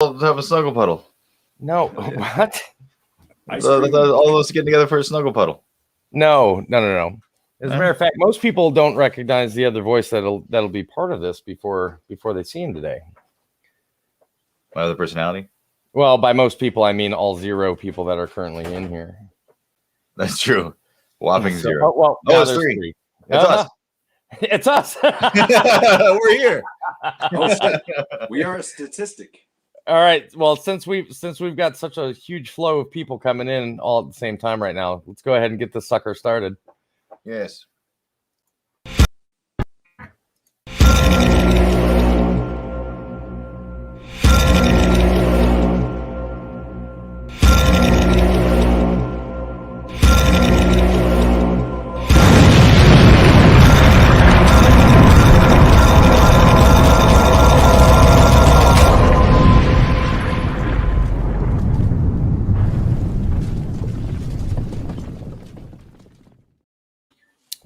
have a snuggle puddle. No, what? All of us get together for a snuggle puddle. No. As a matter of fact, most people don't recognize the other voice that'll be part of this before they see him today. My other personality? Well, by most people, I mean all 0 people that are currently in here. That's true. Whopping 0. It's 3. It's us. It's us. We're here. We are a statistic. All right. Well, since we've got such a huge flow of people coming in all at the same time right now, let's go ahead and get this sucker started. Yes.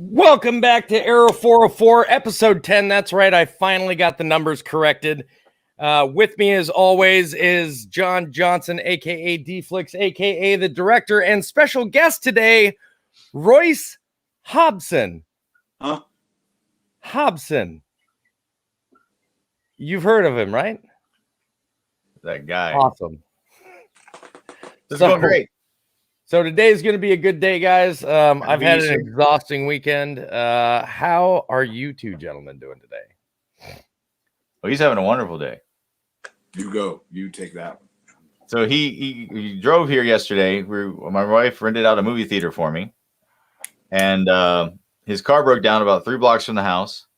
Welcome back to Arrow 404, episode 10. That's right. I finally got the numbers corrected. With me, as always, is John Johnson, a.k.a. D-Flix, a.k.a. the director, and special guest today, Royce Hobson. Huh? Hobson. You've heard of him, right? That guy. Awesome. This is going great. So today's going to be a good day, guys. I've had an exhausting weekend. How are you two gentlemen doing today? Well, he's having a wonderful day. You go. You take that one. So he drove here yesterday. My wife rented out a movie theater for me. And his car broke down about 3 blocks from the house.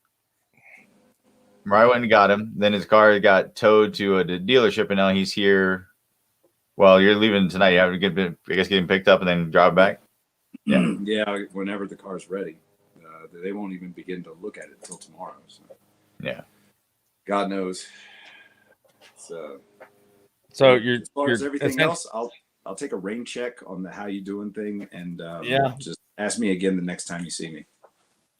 I went and got him. Then his car got towed to a dealership, and now he's here. Well, you're leaving tonight. You have to get him picked up and then drive back. Yeah. Yeah. Whenever the car's ready, they won't even begin to look at it until tomorrow. So. Yeah. God knows. So as far as everything else, I'll take a rain check on the how you doing thing, and just ask me again the next time you see me.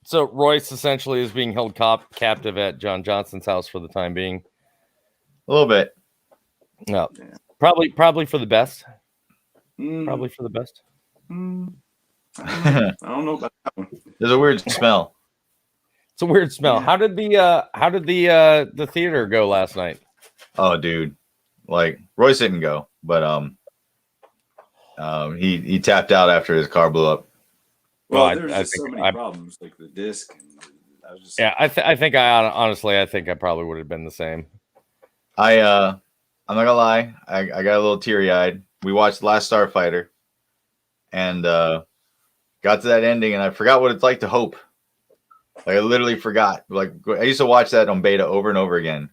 So Royce essentially is being held captive at John Johnson's house for the time being. A little bit. No. Yeah. Probably for the best. Probably for the best. I don't know about that one. There's a weird smell. It's a weird smell. Yeah. How did the theater go last night? Oh, dude. Like Royce didn't go, but he tapped out after his car blew up. Well, there's just so many problems, like the disc. And I was just I think I probably would have been the same. I'm not gonna lie, I got a little teary-eyed. We watched Last Starfighter and got to that ending, and I forgot what it's like to hope. Like I literally forgot. Like I used to watch that on beta over and over again,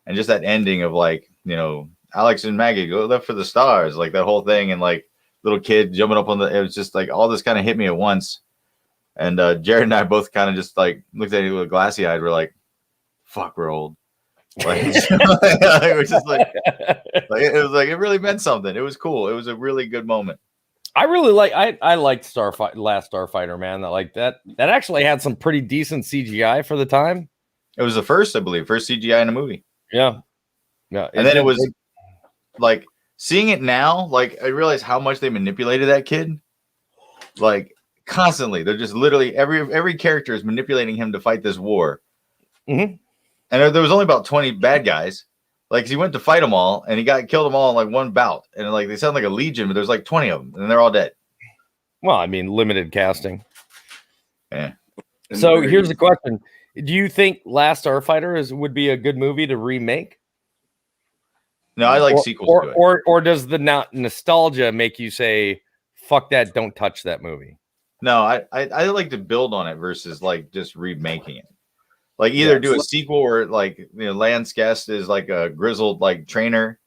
and just that ending of like, you know, Alex and Maggie go left for the stars, like that whole thing, and like little kid jumping up on it was just like all this kind of hit me at once. And Jared and I both kind of just like looked at it with glassy-eyed. We're like, "Fuck, we're old." Like, it was just like it was like it really meant something. It was cool. It was a really good moment. I really I liked Last Starfighter, man. That actually had some pretty decent CGI for the time. It was the first, I believe, first CGI in a movie. Yeah. And then it was like seeing it now, like I realized how much they manipulated that kid. Like constantly. They're just literally every character is manipulating him to fight this war. Mm-hmm. And there was only about 20 bad guys. Like he went to fight them all, and he killed them all in like one bout. And like they sound like a legion, but there's like 20 of them, and they're all dead. Well, I mean, limited casting. Yeah. So here's the question: do you think Last Starfighter would be a good movie to remake? No, I like sequels to it. Or does the nostalgia make you say, "Fuck that! Don't touch that movie"? No, I like to build on it versus like just remaking it. Like either do a sequel or like, you know, Lance Guest is like a grizzled like trainer,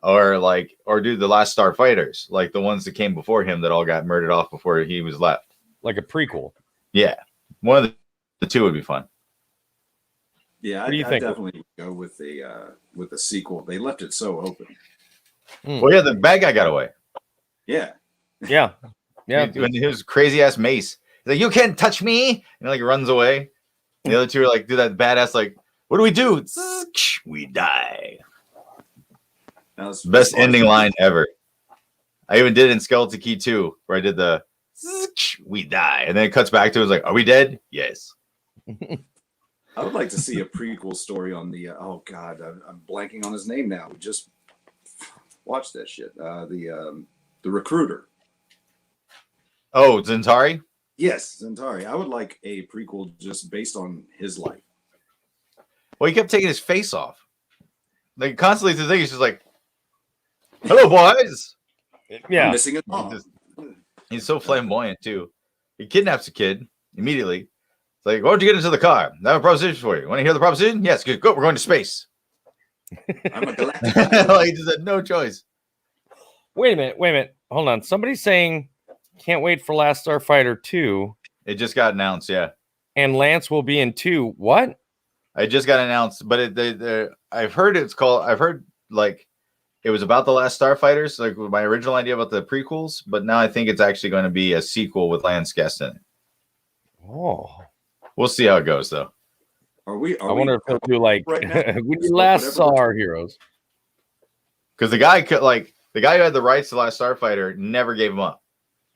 or do the Last Starfighters, like the ones that came before him that all got murdered off before he was left. Like a prequel. Yeah, one of the two would be fun. Yeah, I definitely go with the sequel. They left it so open. Well, yeah, the bad guy got away. Yeah. When his crazy ass mace, he's like, "You can't touch me," and like runs away. The other two are like, do that badass, like, what do? We die. Best ending line ever. I even did it in Skeleton Key 2, where I did the "we die," and then it cuts back to it. It's like, "Are we dead?" Yes. I would like to see a prequel story on the. Oh God, I'm blanking on his name now. We just watched that shit. The recruiter. Oh, Zentari? Yes, Zentari. I would like a prequel just based on his life. Well, he kept taking his face off. Like, constantly, the thing is just like, "Hello, boys." Yeah. I'm missing it all. He's so flamboyant, too. He kidnaps a kid immediately. It's like, "Why don't you get into the car? I have a proposition for you. Want to hear the proposition?" "Yes, good. Go. We're going to space." I'm a galactic. Like, he just had no choice. Wait a minute. Hold on. Somebody's saying can't wait for Last Starfighter 2. It just got announced, yeah. And Lance will be in 2. What? I just got announced, but I've heard like it was about the Last Starfighters, like my original idea about the prequels, but now I think it's actually going to be a sequel with Lance Guest in it. Oh. We'll see how it goes, though. I wonder if they'll do like when you last saw our heroes. Because the guy who had the rights to Last Starfighter never gave him up,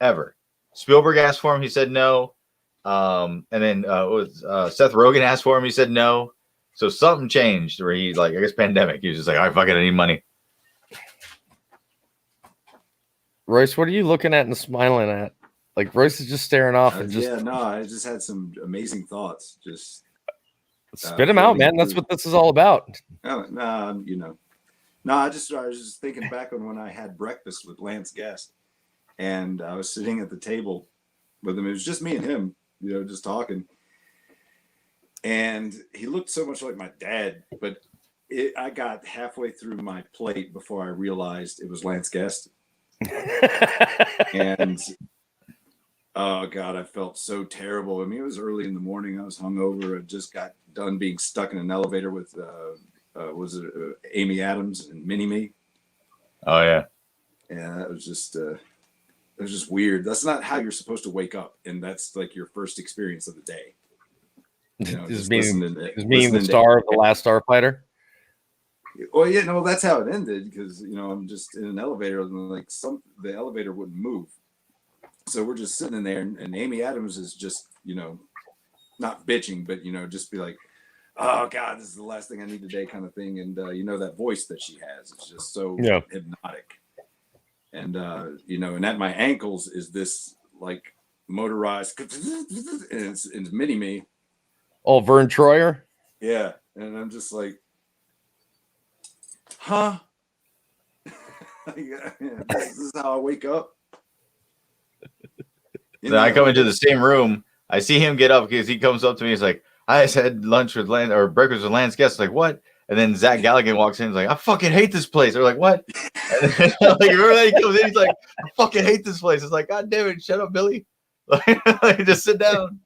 ever. Spielberg asked for him, he said no. And then Seth Rogen asked for him, he said no. So something changed where he, like, I guess pandemic, he was just like, "All right, fuck it, I need money." Royce, what are you looking at and smiling at? Like, Royce is just staring off and just. Yeah, no, I just had some amazing thoughts. Just spit them out, man. That's what this is all about. No, I was just thinking back on when I had breakfast with Lance Guest, and I was sitting at the table with him. It was just me and him, just talking. And he looked so much like my dad, but I got halfway through my plate before I realized it was Lance Guest. And oh God, I felt so terrible. I mean, it was early in the morning. I was hungover. I just got done being stuck in an elevator with Amy Adams and Mini-Me. Oh yeah. Yeah, that was just weird. That's not how you're supposed to wake up, and that's like your first experience of the day. Just being the star of the Last Starfighter. Well, yeah, no, that's how it ended because I'm just in an elevator and like the elevator wouldn't move, so we're just sitting in there, and Amy Adams is just not bitching, but just be like, "Oh God, this is the last thing I need today," kind of thing, and that voice that she has is just so hypnotic, and and at my ankles is this like motorized, and it's Mini-Me. Oh, Vern Troyer. Yeah, and I'm just like, huh? This is how I wake up. Then I come into the same room. I see him get up because he comes up to me. He's like, "I just had lunch with Lance or breakfast with Lance Guest." Like, what? And then Zach Galligan walks in. He's like, "I fucking hate this place." They're like, "What?" And then, like, remember that he comes in. He's like, "I fucking hate this place." It's like, "God damn it, shut up, Billy." Like, just sit down.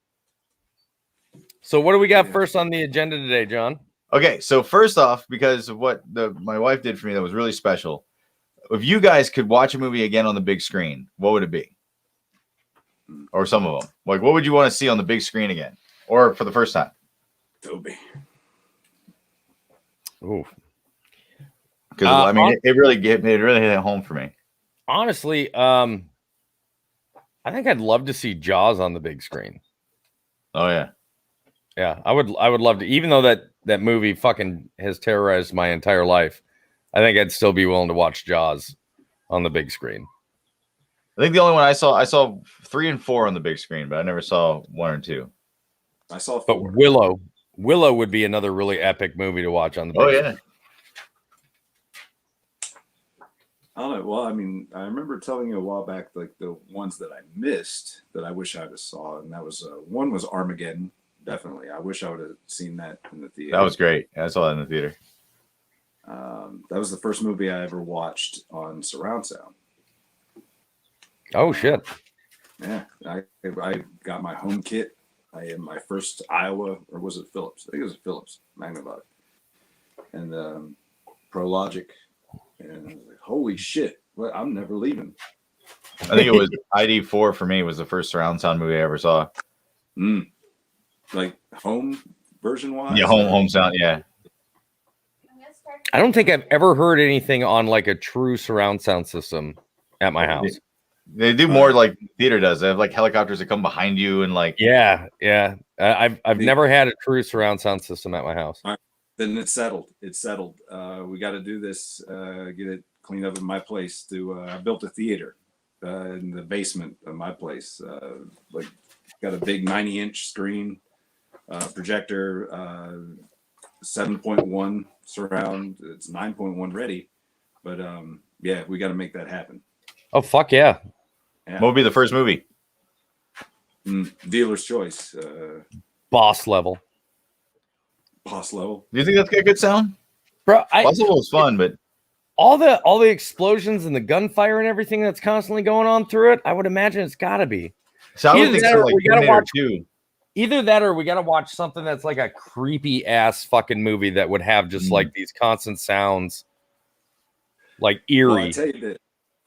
So what do we got first on the agenda today, John? Okay, so first off, because of what my wife did for me that was really special, if you guys could watch a movie again on the big screen, what would it be? Or some of them. Like, what would you want to see on the big screen again? Or for the first time? Toby. Ooh. Because, I mean, it really hit home for me. Honestly, I think I'd love to see Jaws on the big screen. Oh, yeah. Yeah, I would love to, even though that movie fucking has terrorized my entire life. I think I'd still be willing to watch Jaws on the big screen. I think the only one I saw 3 and 4 on the big screen, but I never saw 1 or 2. I saw 4. But Willow would be another really epic movie to watch on the big screen. I don't know. Well, I mean, I remember telling you a while back, like the ones that I missed that I wish I would have saw, and that was one was Armageddon. Definitely, I wish I would have seen that in the theater. That was great. I saw that in the theater. That was the first movie I ever watched on surround sound. Oh shit! Yeah, I got my home kit. I had my first Iowa, or was it Philips? I think it was Philips Magnavox, and ProLogic, and I was like, holy shit! Well, I'm never leaving. I think it was ID4 for me was the first surround sound movie I ever saw. Like home version wise? Yeah, home sound, yeah. I don't think I've ever heard anything on like a true surround sound system at my house. They do more like theater does. They have like helicopters that come behind you and like. Yeah. I've never had a true surround sound system at my house. Then it's settled. It's settled. We got to do this. Get it cleaned up in my place. I built a theater in the basement of my place. Like, got a big 90-inch screen, projector, 7.1 surround. It's 9.1 ready, but yeah, we got to make that happen. Oh fuck yeah! What would be the first movie? Dealer's choice. Boss level. Boss level. Do you think that's got good sound? Bro, Boss level was fun, but all the explosions and the gunfire and everything that's constantly going on through it, I would imagine it's got to be. So I would think so, like, we gotta watch too. Either that or we gotta watch something that's like a creepy ass fucking movie that would have just like these constant sounds, like eerie. Well, I tell you that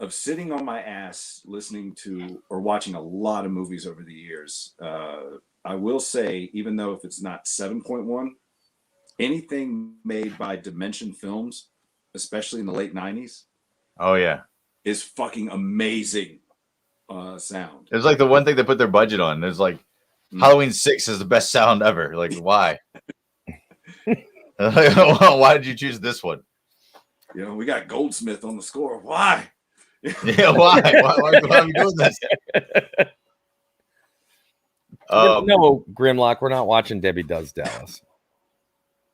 of sitting on my ass listening to or watching a lot of movies over the years, I will say, even though if it's not 7.1, anything made by Dimension Films, especially in the late 90s, oh yeah, is fucking amazing sound. It's like the one thing they put their budget on. There's like Halloween 6 is the best sound ever. Like, why? Why did you choose this one? You know, we got Goldsmith on the score. Why? Yeah, why? Why are we doing this? No, Grimlock, we're not watching Debbie Does Dallas.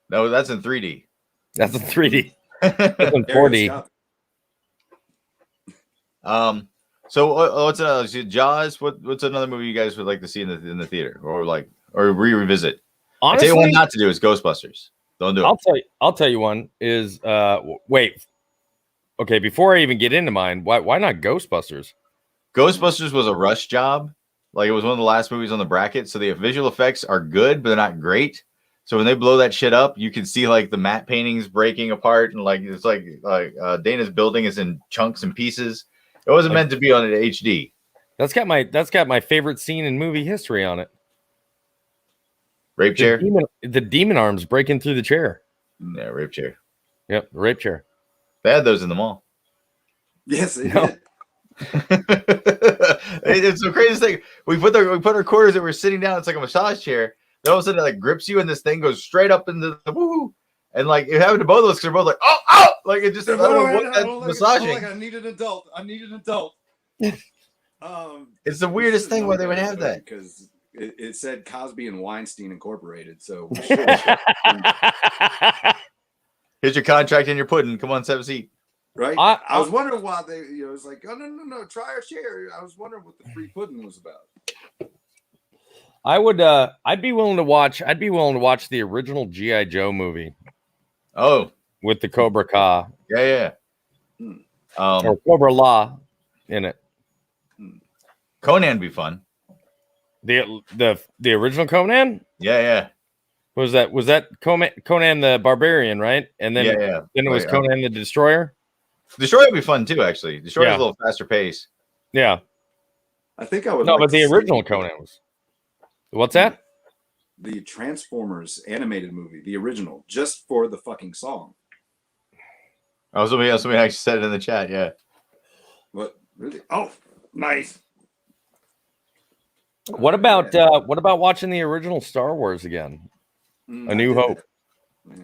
No, that's in 3D. That's in 3D. That's in 4D. So what's another Jaws? What's another movie you guys would like to see in the theater or revisit? Honestly, I tell you one not to do is Ghostbusters. Don't do it. I'll tell you one is wait. Okay, before I even get into mine, why not Ghostbusters? Ghostbusters was a rush job. Like, it was one of the last movies on the bracket, so the visual effects are good, but they're not great. So when they blow that shit up, you can see like the matte paintings breaking apart, and like it's like Dana's building is in chunks and pieces. It wasn't meant to be on an HD. That's got my favorite scene in movie history on it. Rape chair. The demon arms breaking through the chair. Yeah, rape chair. Yep, the rape chair. They had those in the mall. Yes, they did. It's the craziest thing. We put our quarters and we're sitting down. It's like a massage chair. Then all of a sudden it like grips you, and this thing goes straight up into the woo. And like it happened to both of us because they're both like, oh, like it just I don't know what that massaging. Like I need an adult. It's the weirdest thing why they would have that. Because it said Cosby and Weinstein Incorporated. So here's your contract and your pudding. Come on, have a seat. Right. I was wondering why they, it was like, oh no, try our share. I was wondering what the free pudding was about. I'd be willing to watch the original G.I. Joe movie. Oh, with the Cobra Ka. Yeah. Or Cobra La in it. Conan be fun. The original Conan? Yeah. Was that Conan the Barbarian, right? And then then it was Conan the Destroyer. Destroyer would be fun too, actually. Destroyer's a little faster pace. Yeah. I think I would. No, but the original Conan was. What's that? The Transformers animated movie, the original, just for the fucking song. Oh, somebody actually said it in the chat. Yeah. What? Really? Oh, nice. What about watching the original Star Wars again? A New Hope. Yeah.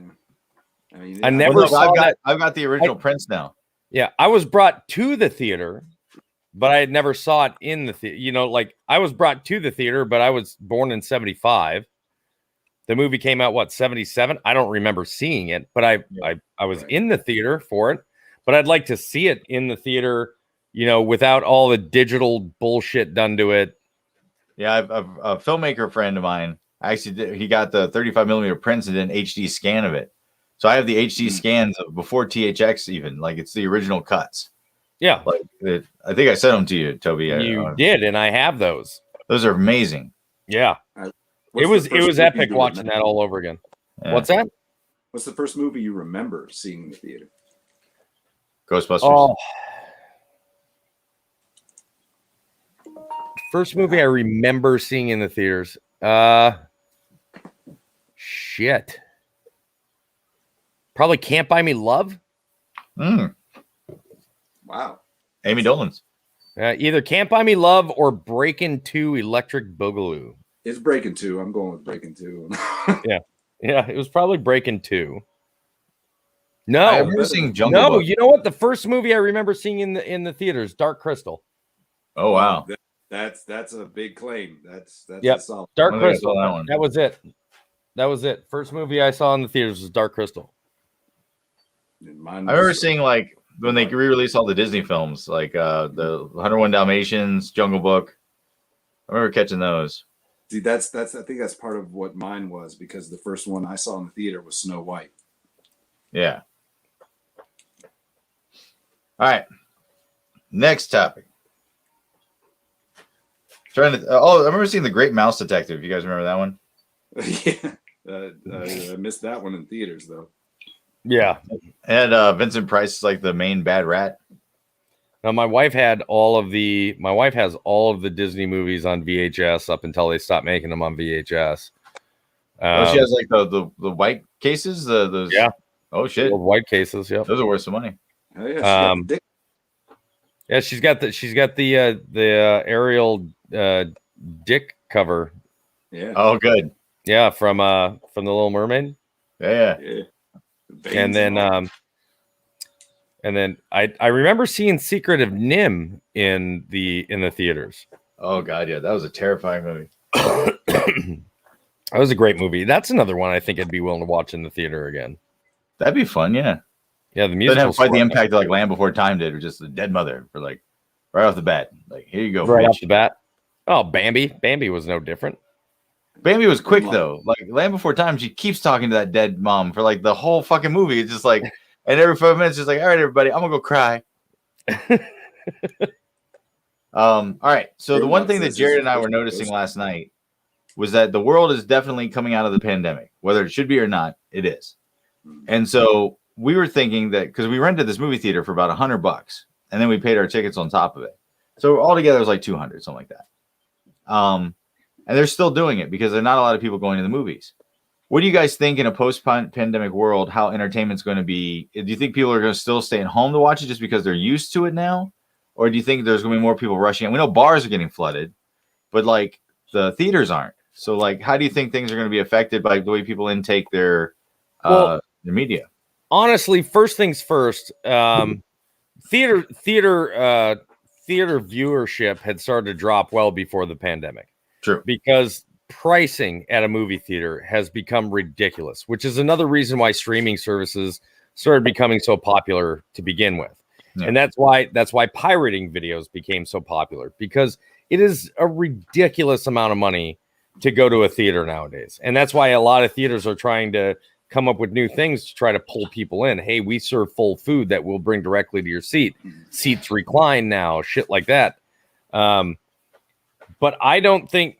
I mean, I've got the original Prince now. Yeah, I was brought to the theater, but I had never saw it in the theater. You know, like I was brought to the theater, but I was born in 75. The movie came out, 77? I don't remember seeing it, but I was in the theater for it. But I'd like to see it in the theater, without all the digital bullshit done to it. Yeah, a filmmaker friend of mine actually he got the 35 millimeter prints and did an HD scan of it. So I have the HD scans of before THX even. Like, it's the original cuts. Yeah. Like I think I sent them to you, Toby. You did, and I have those. Those are amazing. Yeah. It was epic watching that all over again. Yeah. What's that? What's the first movie you remember seeing in the theater? Ghostbusters. Oh. First movie I remember seeing in the theaters. Shit. Probably Can't Buy Me Love. Wow. Amy Dolan's. Either Can't Buy Me Love or Breakin' 2 Electric Boogaloo. It's Breaking 2. I'm going with Breaking 2. Yeah, it was probably Breakin' 2. No, I remember seeing Jungle Book. You know what? The first movie I remember seeing in the theaters, Dark Crystal. Oh wow, that's a big claim. That's Yep. a solid. Dark I think I Crystal. saw that one. That was it. That was it. First movie I saw in the theaters was Dark Crystal. I remember seeing like when they re-released all the Disney films, like the 101 Dalmatians, Jungle Book. I remember catching those. See, that's I think that's part of what mine was, because the first one I saw in the theater was Snow White. Yeah. All right. Next topic. I remember seeing The Great Mouse Detective. You guys remember that one? Yeah. I missed that one in theaters though. Yeah. And Vincent Price is like the main bad rat. Now my wife has all of the Disney movies on VHS up until they stopped making them on VHS. She has like the white cases. Those. Yeah. Oh shit. White cases. Yep. Those are worth some money. Oh, yeah, Yeah, she's got the Ariel dick cover. Yeah. Oh, good. Yeah, from the Little Mermaid. Yeah. And then I remember seeing Secret of Nim in the theaters. Oh god, yeah, that was a terrifying movie. That was a great movie. That's another one I think I'd be willing to watch in the theater again. That'd be fun, yeah. Yeah, the Doesn't music have quite the impact that like Land Before Time did, or just the dead mother for like right off the bat. Like, here you go, right preach. off the bat. Oh, Bambi was no different. Bambi was quick though. Like Land Before Time, she keeps talking to that dead mom for like the whole fucking movie. It's just like, and every 5 minutes, just like, all right, everybody, I'm gonna go cry. All right. So the one thing that Jared and I were noticing last night was that the world is definitely coming out of the pandemic, whether it should be or not, it is. And so we were thinking that because we rented this movie theater for about $100, and then we paid our tickets on top of it. So altogether it was like 200, something like that. And they're still doing it because there's not a lot of people going to the movies. What do you guys think in a post-pandemic world, how entertainment's going to be? Do you think people are going to still stay at home to watch it just because they're used to it now? Or do you think there's going to be more people rushing in? We know bars are getting flooded, but like the theaters aren't. So like, how do you think things are going to be affected by the way people intake their media? Honestly, first things first, theater viewership had started to drop well before the pandemic. True. Because pricing at a movie theater has become ridiculous, which is another reason why streaming services started becoming so popular to begin with. Yeah. And that's why pirating videos became so popular, because it is a ridiculous amount of money to go to a theater nowadays. And that's why a lot of theaters are trying to come up with new things to try to pull people in. Hey, we serve full food that we'll bring directly to your seat. Seats recline now, shit like that. But I don't think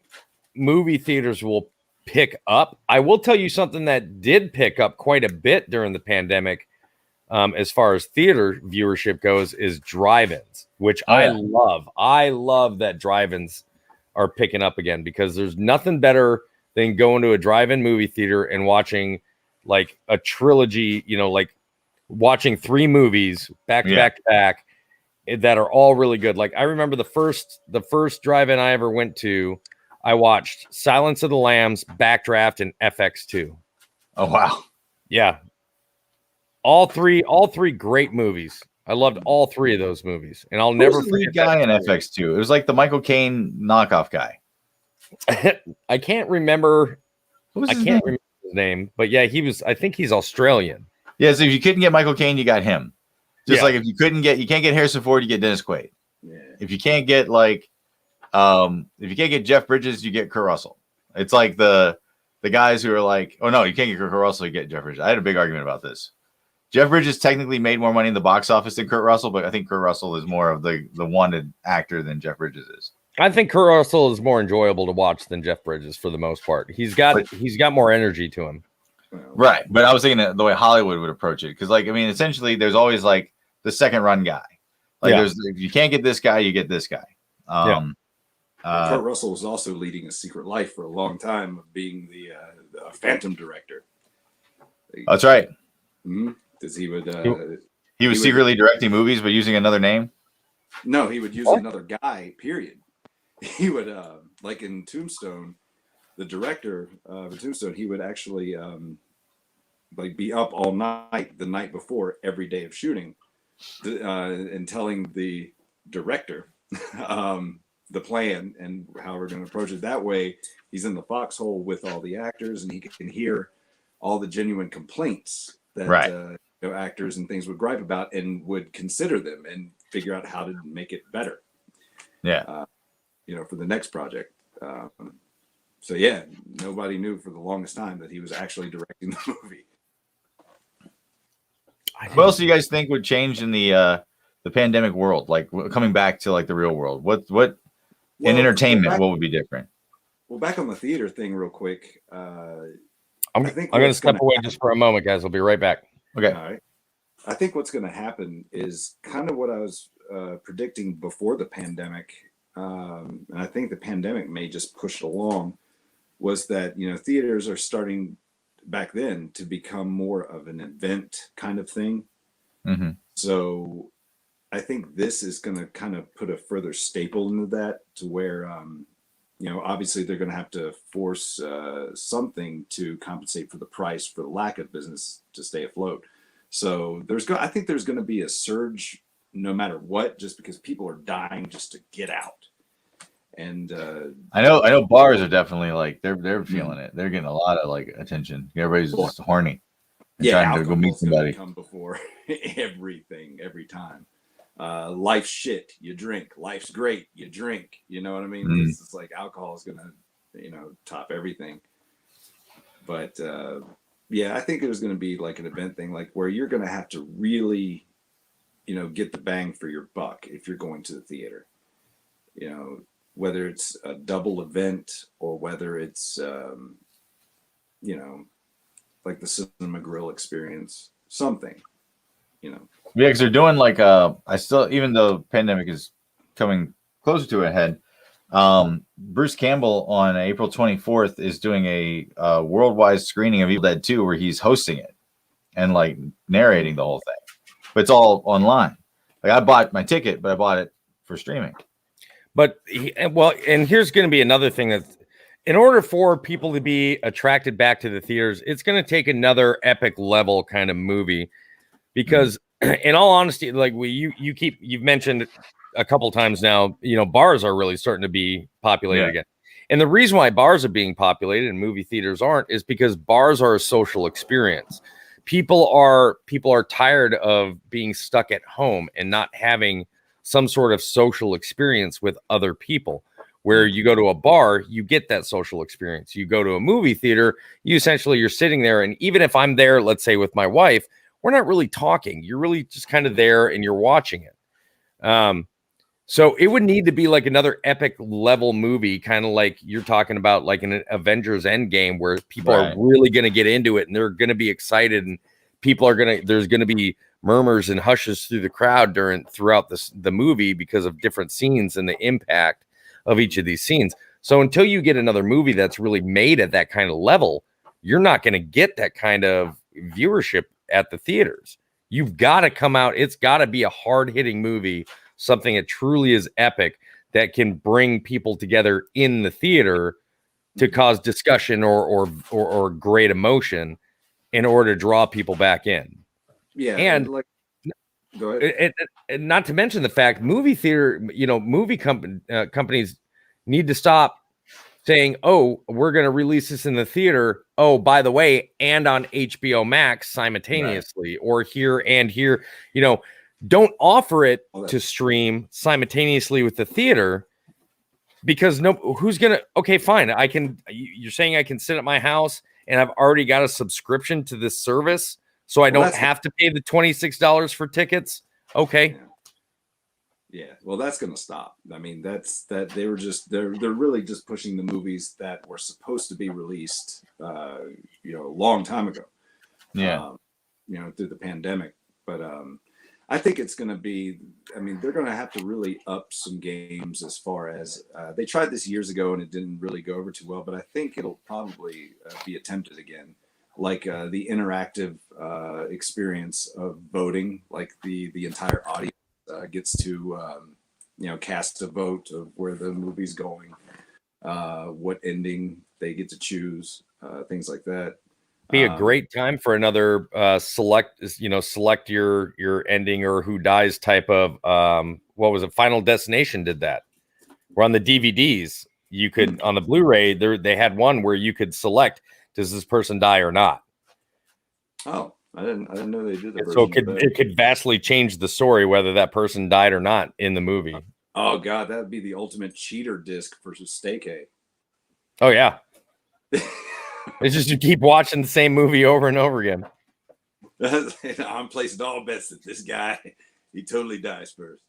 movie theaters will pick up. I will tell you something that did pick up quite a bit during the pandemic, as far as theater viewership goes, is drive-ins, which I love. I love that drive-ins are picking up again, because there's nothing better than going to a drive-in movie theater and watching like a trilogy, like watching 3 movies back to back that are all really good. Like I remember the first drive-in I ever went to, I watched Silence of the Lambs, Backdraft, and FX2. Oh wow. Yeah. All three great movies. I loved all 3 of those movies. And I'll never forget the guy in FX2. It was like the Michael Caine knockoff guy. I can't remember. Remember his name, but yeah, I think he's Australian. Yeah, so if you couldn't get Michael Caine, you got him. Just like if you can't get Harrison Ford, you get Dennis Quaid. Yeah. If you can't get Jeff Bridges, you get Kurt Russell. It's like the guys who are like, oh no, you can't get Kurt Russell, you get Jeff Bridges. I had a big argument about this. Jeff Bridges technically made more money in the box office than Kurt Russell, but I think Kurt Russell is more of the wanted actor than Jeff Bridges is. I think Kurt Russell is more enjoyable to watch than Jeff Bridges for the most part. He's got more energy to him. Right. But I was thinking that the way Hollywood would approach it. Because essentially there's always like the second run guy. If you can't get this guy, you get this guy. Kurt Russell was also leading a secret life for a long time of being the Phantom director. That's right. Because he would he was secretly directing movies but using another name. No, he would use another guy. Period. He would like in Tombstone, the director of Tombstone, he would actually like be up all night the night before every day of shooting, and telling the director the plan and how we're going to approach it. That way, he's in the foxhole with all the actors, and he can hear all the genuine complaints that actors and things would gripe about, and would consider them and figure out how to make it better. Yeah. For the next project. So yeah, nobody knew for the longest time that he was actually directing the movie. What else do you guys think would change in the pandemic world? Like coming back to like the real world. What in entertainment? What would be different? Well, back on the theater thing, real quick. I'm going to step away just for a moment, guys. I'll be right back. Okay. All right. I think what's going to happen is kind of what I was predicting before the pandemic, and I think the pandemic may just push it along. Was that theaters are starting back then to become more of an event kind of thing. Mm-hmm. So I think this is going to kind of put a further staple into that, to where obviously they're going to have to force something to compensate for the price for the lack of business to stay afloat. So I think there's going to be a surge no matter what, just because people are dying just to get out. And I know bars are definitely like they're feeling it. They're getting a lot of like attention. Everybody's just horny and trying to go meet somebody. Come before everything every time. Life's shit, you drink. Life's great, you drink. You know what I mean? It's just like alcohol is gonna top everything. But I think there's gonna be like an event thing, like where you're gonna have to really get the bang for your buck if you're going to the theater. Whether it's a double event or whether it's like the Cinema Grill experience, something. Yeah, because they're doing like even though pandemic is coming closer to a head, Bruce Campbell on April 24th is doing a worldwide screening of Evil Dead 2 where he's hosting it and like narrating the whole thing. But it's all online. Like I bought my ticket, but I bought it for streaming. But and here's going to be another thing that, in order for people to be attracted back to the theaters, it's going to take another epic level kind of movie. Because, in all honesty, like you've mentioned a couple times now, bars are really starting to be populated again. And the reason why bars are being populated and movie theaters aren't is because bars are a social experience. People are tired of being stuck at home and not having some sort of social experience with other people. Where you go to a bar, you get that social experience. You go to a movie theater, you're sitting there, and even if I'm there, let's say with my wife, we're not really talking. You're really just kind of there and you're watching it. So it would need to be like another epic level movie, kind of like you're talking about, like an Avengers Endgame, where people are really going to get into it and they're going to be excited, and there's going to be murmurs and hushes through the crowd throughout the movie because of different scenes and the impact of each of these scenes. So until you get another movie that's really made at that kind of level, you're not going to get that kind of viewership at the theaters. You've got to come out. It's got to be a hard-hitting movie, something that truly is epic, that can bring people together in the theater to cause discussion or great emotion in order to draw people back in. Yeah, and go ahead. And not to mention the fact, movie theater, movie companies need to stop saying, "Oh, we're going to release this in the theater. Oh, by the way, and on HBO Max simultaneously, or here and here." Don't offer it to stream simultaneously with the theater, because who's gonna? Okay, fine. You're saying I can sit at my house and I've already got a subscription to this service, so I don't have to pay the $26 for tickets. Okay. Yeah, well, that's going to stop. I mean, they're really just pushing the movies that were supposed to be released, a long time ago. Yeah. Through the pandemic. But I think it's going to be. I mean, they're going to have to really up some games as far as they tried this years ago and it didn't really go over too well. But I think it'll probably be attempted again. like the interactive experience of voting, like the entire audience gets to cast a vote of where the movie's going, what ending they get to choose, things like that. Be a great time for another select your ending or who dies type of what was it? Final Destination did that. Where on the DVDs you could on the Blu-ray they had one where you could select, does this person die or not? Oh, I didn't know they did that. So it could vastly change the story whether that person died or not in the movie. Oh god, that would be the ultimate cheater disc versus Staycay. Oh yeah. It's just you keep watching the same movie over and over again. I'm placing all bets that this guy, he totally dies first.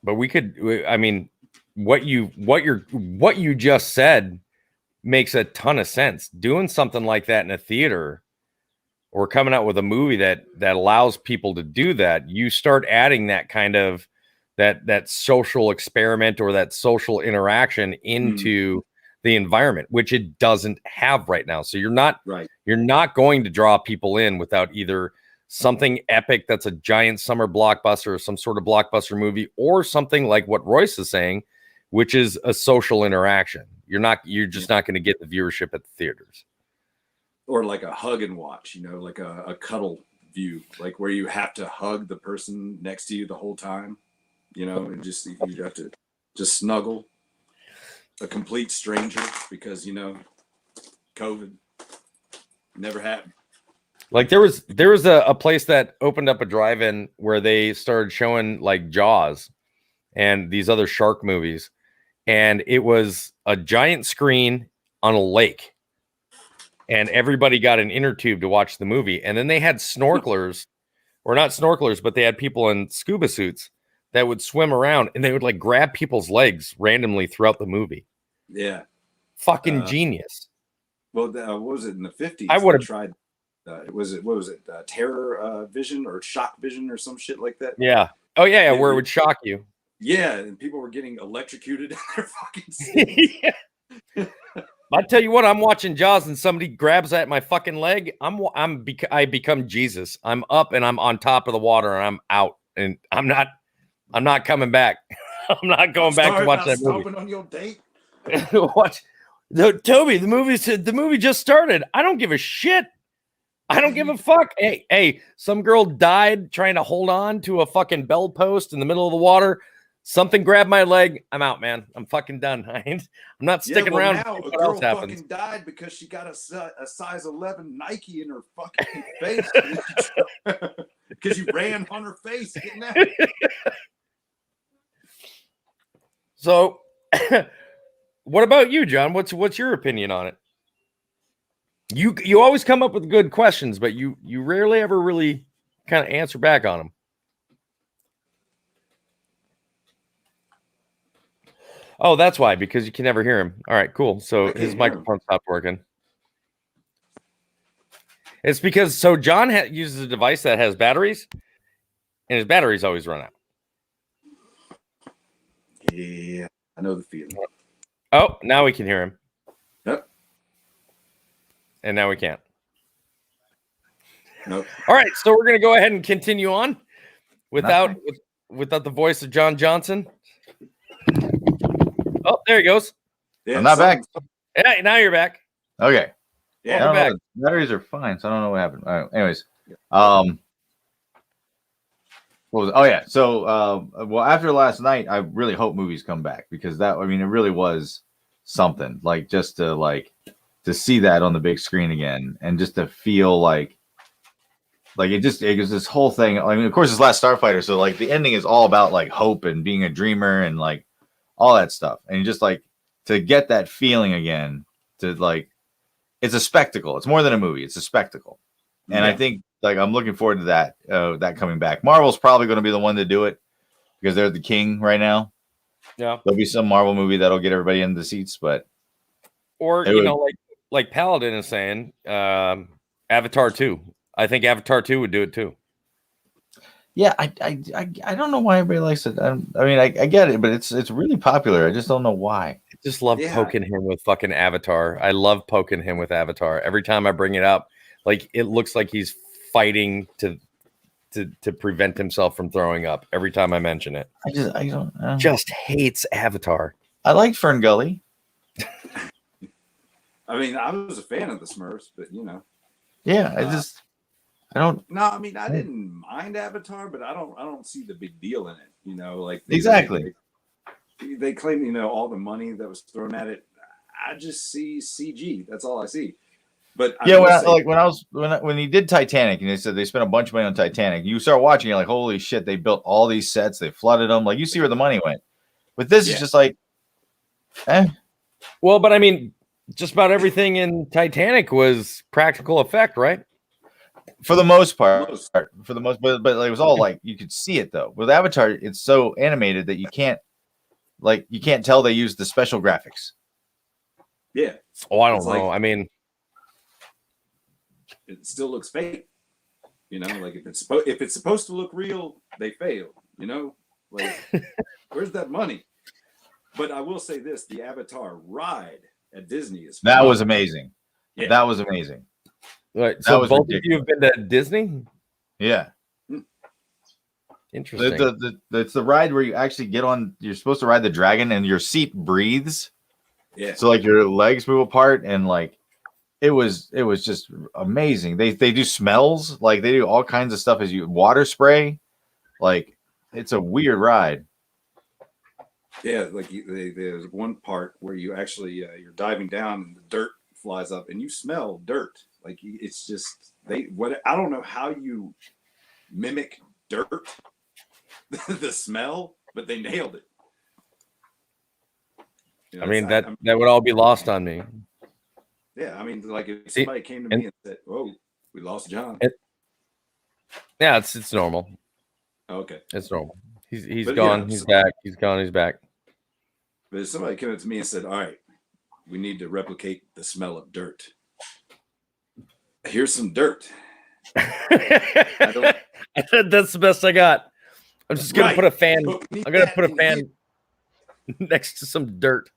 But I mean, what you just said makes a ton of sense. Doing something like that in a theater or coming out with a movie that allows people to do that, you start adding that kind of that social experiment or that social interaction into the environment, which it doesn't have right now. So you're not going to draw people in without either something epic that's a giant summer blockbuster or some sort of blockbuster movie, or something like what Royce is saying, which is a social interaction. You're just not going to get the viewership at the theaters. Or like a hug and watch, like a cuddle view, like where you have to hug the person next to you the whole time. And just you have to just snuggle a complete stranger because COVID never happened. Like there was a place that opened up a drive-in where they started showing like Jaws and these other shark movies, and it was a giant screen on a lake, and everybody got an inner tube to watch the movie, and then they had snorkelers, or not snorkelers, but they had people in scuba suits that would swim around and they would like grab people's legs randomly throughout the movie. Yeah. Fucking genius. Well, what was it in the 50s? I would have tried. What was it? Terror vision or shock vision or some shit like that? Yeah. Oh, yeah. Where it would shock you. Yeah. And people were getting electrocuted in their fucking seats. I tell you what, I'm watching Jaws and somebody grabs at my fucking leg. I become Jesus. I'm up and I'm on top of the water and I'm out and I'm not coming back. I'm not going back to watch that movie. Stopping on your date. Watch, Toby. The movie just started. I don't give a shit. I don't give a fuck. Hey, some girl died trying to hold on to a fucking bell post in the middle of the water. Something grabbed my leg. I'm out, man. I'm fucking done. I'm not sticking around. Now a girl fucking died because she got a size 11 Nike in her fucking face because you ran on her face. Getting out. So, what about you, John? What's your opinion on it? You always come up with good questions, but you rarely ever really kind of answer back on them. Oh, that's why, because you can never hear him. All right, cool. So his microphone stopped working. It's because John uses a device that has batteries, and his batteries always run out. Yeah, I know the feeling. Oh, now we can hear him. Yep. And now we can't. Nope. All right, so we're going to go ahead and continue on without the voice of John Johnson. Oh, there he goes. Yeah, I'm not back. Yeah, now you're back. Okay. Yeah, I'm back. Batteries are fine, so I don't know what happened. All right, anyways, what was it? Oh yeah. So, well, after last night, I really hope movies come back because it really was something. Like just to see that on the big screen again, and just to feel like it was this whole thing. I mean, of course, it's Last Starfighter, so like the ending is all about like hope and being a dreamer and like all that stuff, and just like to get that feeling again, to like it's a spectacle. It's more than a movie. It's a spectacle, and I think like I'm looking forward to that coming back. Marvel's probably going to be the one to do it because they're the king right now. Yeah, there'll be some Marvel movie that'll get everybody in the seats, but like Paladin is saying, Avatar 2. I think Avatar 2 would do it too. Yeah, I don't know why everybody likes it. I mean, I get it, but it's really popular. I just don't know why. I just love poking him with fucking Avatar. I love poking him with Avatar. Every time I bring it up, like it looks like he's fighting to prevent himself from throwing up every time I mention it. I don't just hates Avatar. I liked Fern Gully. I mean, I was a fan of the Smurfs, but Yeah, I don't. No, I mean, I didn't mind Avatar, but I don't see the big deal in it. Like Exactly. They claim all the money that was thrown at it. I just see CG. That's all I see. But when he did Titanic and they said they spent a bunch of money on Titanic, you start watching, you're like, holy shit, they built all these sets, they flooded them. Like you see where the money went. But this is just like, Well, but I mean, just about everything in Titanic was practical effect, right? For the most part, but it was all like you could see it though. With Avatar, it's so animated that you can't tell they used the special graphics. Yeah. Oh, I don't know. I mean, it still looks fake. Like if it's supposed to look real, they failed. Like where's that money? But I will say this: the Avatar ride at Disney is that was amazing. Yeah. That was amazing. Right. So both ridiculous. Of you have been to Disney? Yeah. Interesting. It's the ride where you actually get on. You're supposed to ride the dragon, and your seat breathes. Yeah. So like your legs move apart, and like it was just amazing. They do smells, like they do all kinds of stuff as you water spray. Like it's a weird ride. Yeah, like there's one part where you actually you're diving down and the dirt flies up, and you smell dirt. Like it's just I don't know how you mimic dirt, the smell, but they nailed it. I mean that would all be lost on me. Yeah, I mean, like if somebody came to me and said, "Oh, we lost John." Yeah, it's normal. Okay, it's normal. He's gone. He's back. He's gone. He's back. But if somebody came up to me and said, "All right, we need to replicate the smell of dirt. Here's some dirt." That's the best I got. I'm just gonna put a fan. I'm gonna put a fan next to some dirt.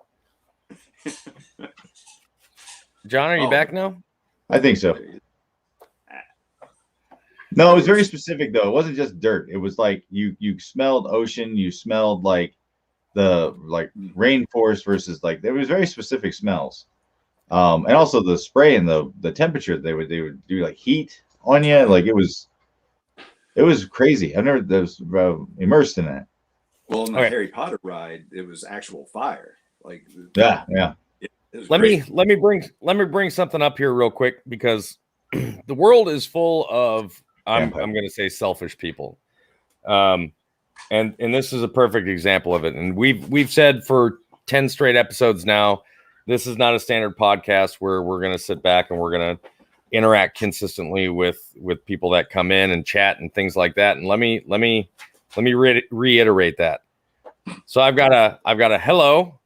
John, are you back now? I think so. No, it was very specific though. It wasn't just dirt. It was like you smelled ocean. You smelled like the rainforest versus like there was very specific smells. And also the spray and the temperature they would do like heat on you. Like it was crazy. I've never was immersed in that. Well, in the Harry Potter ride, it was actual fire. Like yeah. Let me bring something up here real quick because the world is full of I'm going to say selfish people, and this is a perfect example of it. And we've said for 10 straight episodes now, this is not a standard podcast where we're going to sit back and we're going to interact consistently with people that come in and chat and things like that. And let me reiterate that. So I've got a hello.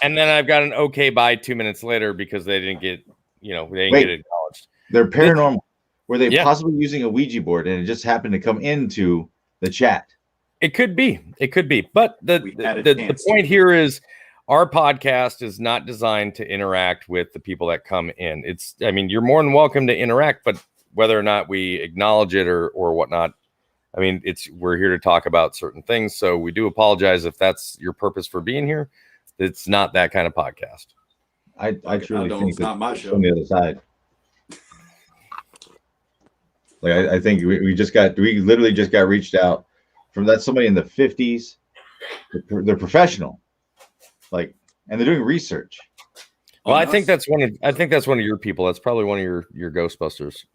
And then I've got an okay bye 2 minutes later because they didn't get acknowledged. They're paranormal. Were they possibly using a Ouija board and it just happened to come into the chat? It could be. But the point here is our podcast is not designed to interact with the people that come in. You're more than welcome to interact, but whether or not we acknowledge it or whatnot, we're here to talk about certain things. So we do apologize if that's your purpose for being here. It's not that kind of podcast. I truly think it's not my show. On the other side. Like I think we literally just got reached out from somebody in the 50s. They're professional, and they're doing research. Well, I think that's one of your people. That's probably one of your Ghostbusters.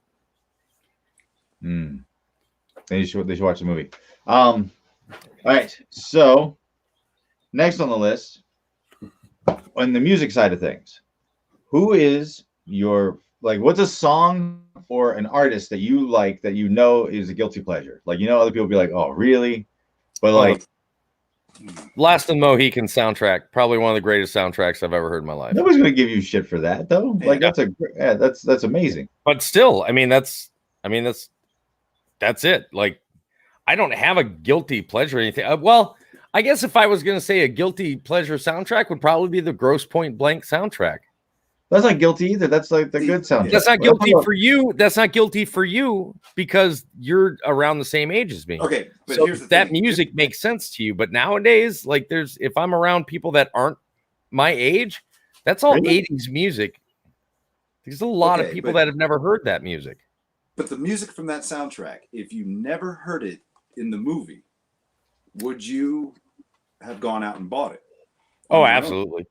They should watch the movie. All right. So next on the list. On the music side of things, who is your what's a song or an artist that you like that is a guilty pleasure? Other people be like, oh really? But Last and Mohican soundtrack, probably one of the greatest soundtracks I've ever heard in my life. Nobody's gonna give you shit for that though. That's amazing. But still, that's it. I don't have a guilty pleasure or anything. Well, I guess if I was going to say a guilty pleasure soundtrack would probably be the Grosse Pointe Blank soundtrack. That's not guilty either. That's like the good soundtrack. That's not guilty for you. That's not guilty for you because you're around the same age as me. Okay, but so here's the that thing. music makes sense to you. But nowadays, like if I'm around people that aren't my age, that's all Really? 80s music. There's a lot of people that have never heard that music. But the music from that soundtrack, if you never heard it in the movie, would you have gone out and bought it? Oh, absolutely.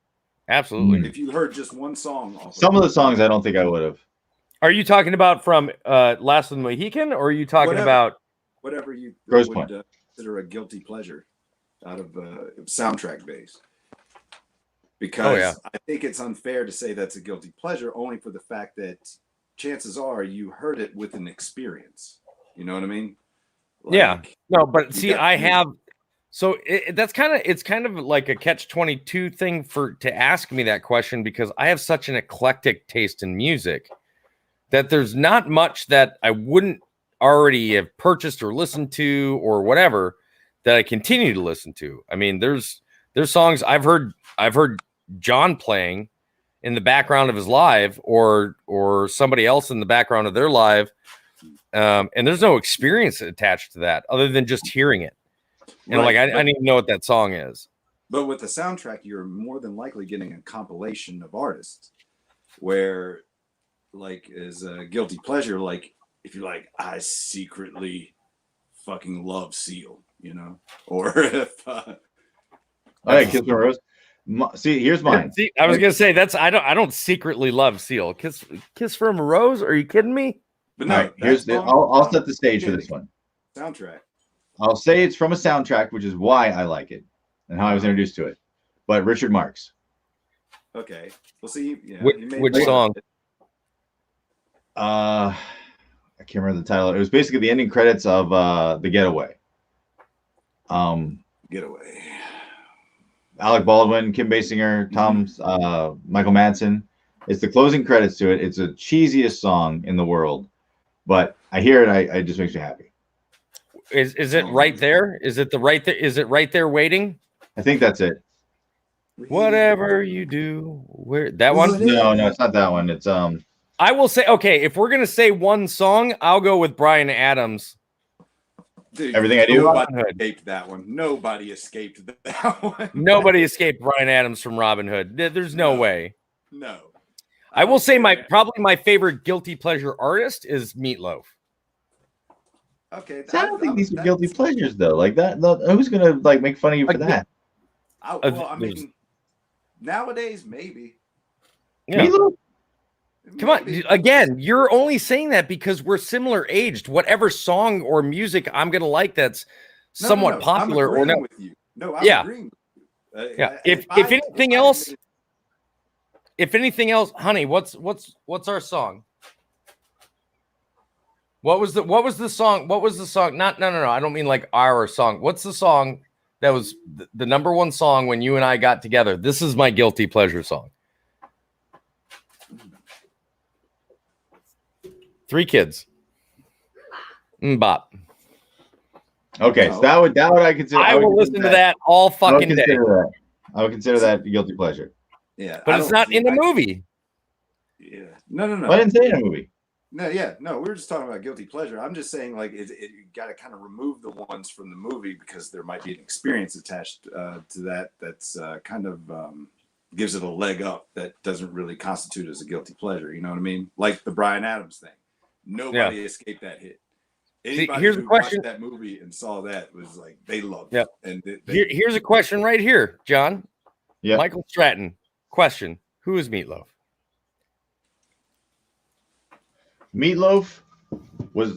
Absolutely. If you heard just one song off Some of the songs I don't think I would have. Are you talking about from Last of the Mohican, or are you talking about whatever you Grosse would Pointe. consider a guilty pleasure out of soundtrack base? Because I think it's unfair to say that's a guilty pleasure only for the fact that chances are you heard it with an experience. You know what I mean? Like, no, but see, I have. So it's kind of like a catch-22 thing to ask me that question because I have such an eclectic taste in music that there's not much that I wouldn't already have purchased or listened to or whatever that I continue to listen to. I mean, there's songs I've heard John playing in the background of his live or somebody else in the background of their live, and there's no experience attached to that other than just hearing it. And I didn't even know what that song is. But with the soundtrack, you're more than likely getting a compilation of artists where, like, is a guilty pleasure. Like, if you're like, I secretly fucking love Seal, you know, or if. All right, Kiss from a Rose. See, here's mine. See, I was gonna say I don't secretly love Seal. Kiss from a Rose? Are you kidding me? But no, right, I'll set the stage for this one. Soundtrack. I'll say it's from a soundtrack, which is why I like it and how I was introduced to it. But Richard Marx. Okay. Well, see, which song? I can't remember the title. It was basically the ending credits of The Getaway. Getaway. Alec Baldwin, Kim Basinger, Michael Madsen. It's the closing credits to it. It's the cheesiest song in the world, but I hear it. It just makes me happy. Is it right there? Is it Is it right there waiting? I think that's it. Whatever you do, that one? No, it's not that one. It's I will say, okay, if we're gonna say one song, I'll go with Bryan Adams. Dude, Everything I Do. Nobody escaped that one. Nobody escaped that one. Nobody escaped Bryan Adams from Robin Hood. There's no way. No. I will say probably my favorite guilty pleasure artist is Meatloaf. Okay. I don't think these are guilty pleasures though. Like that, who's gonna like make fun of you for that? Well, I mean, nowadays maybe. Yeah. Come on, again, you're only saying that because we're similar aged. Whatever song or music I'm gonna like that's somewhat popular or not. With you. No, I'm agreeing with you. Yeah. If anything else, honey, what's our song? What was the song? No. I don't mean like our song. What's the song that was the number one song when you and I got together? This is my guilty pleasure song. 3 Kids. Bop. Okay, so that would I consider. I will listen to that all fucking day. I would consider that guilty pleasure. Yeah, but it's not in the movie. Yeah, no. I didn't say in a movie. No, we were just talking about guilty pleasure. I'm just saying, like, you got to kind of remove the ones from the movie because there might be an experience attached to that that's kind of gives it a leg up that doesn't really constitute as a guilty pleasure. You know what I mean? Like the Bryan Adams thing. Nobody escaped that hit. Anybody here's who a question. watched that movie and saw that was like they loved it. And here's a question right here, John. Yeah. Michael Stratton. Question: who is Meatloaf? Meatloaf was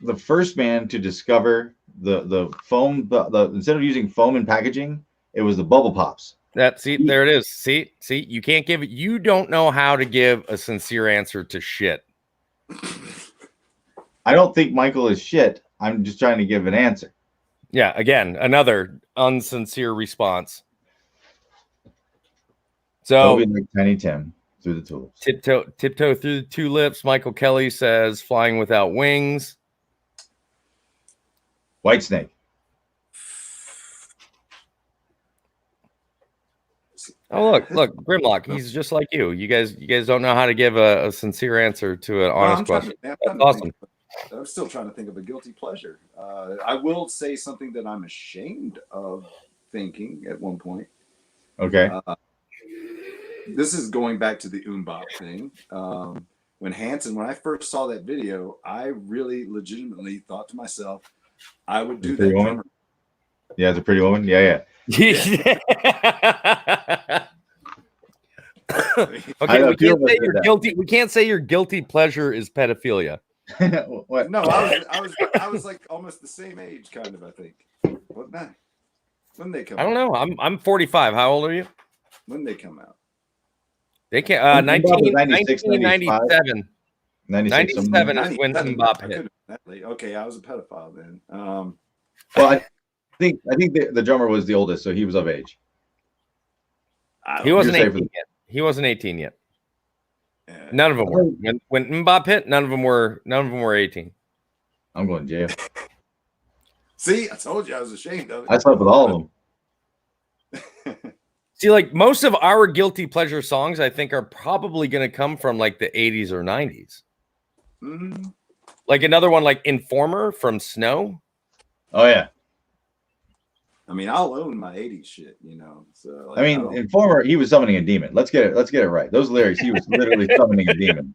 the first man to discover the foam. Instead of using foam in packaging, it was the bubble pops. There it is. See, you can't give it. You don't know how to give a sincere answer to shit. I don't think Michael is shit. I'm just trying to give an answer. Yeah, again, another unsincere response. So, like Tiny Tim through the tulips. Tiptoe through the tulips. Michael Kelly says, "Flying Without Wings." Whitesnake. Oh, look, Grimlock. He's just like you. You guys don't know how to give a sincere answer to an honest question. That's awesome. I'm still trying to think of a guilty pleasure. I will say something that I'm ashamed of thinking at one point. Okay. This is going back to the Umbop thing. When I first saw that video, I really legitimately thought to myself, I would do that drummer. Yeah, it's a pretty woman. Yeah. Okay, we can't say you're guilty. We can't say your guilty pleasure is pedophilia. What? No, I was like almost the same age, kind of. I think. What? When they come? I don't know. I'm 45. How old are you? When they come out? They can't. 1997. 97 is when Mbop hit. Okay, I was a pedophile then. Well, I think the drummer was the oldest, so he was of age. He wasn't 18 yet. He wasn't 18 yet. None of them were. When Mbop hit, none of them were 18. I'm going to jail. See, I told you I was ashamed of it. I slept with all of them. See, like most of our guilty pleasure songs, I think are probably going to come from like the 80s or 90s. Mm-hmm. Like another one, like Informer from Snow. Oh yeah. I mean, I'll own my 80s shit, you know. So like, I mean, Informer, he was summoning a demon. Let's get it right. Those lyrics, he was literally summoning a demon.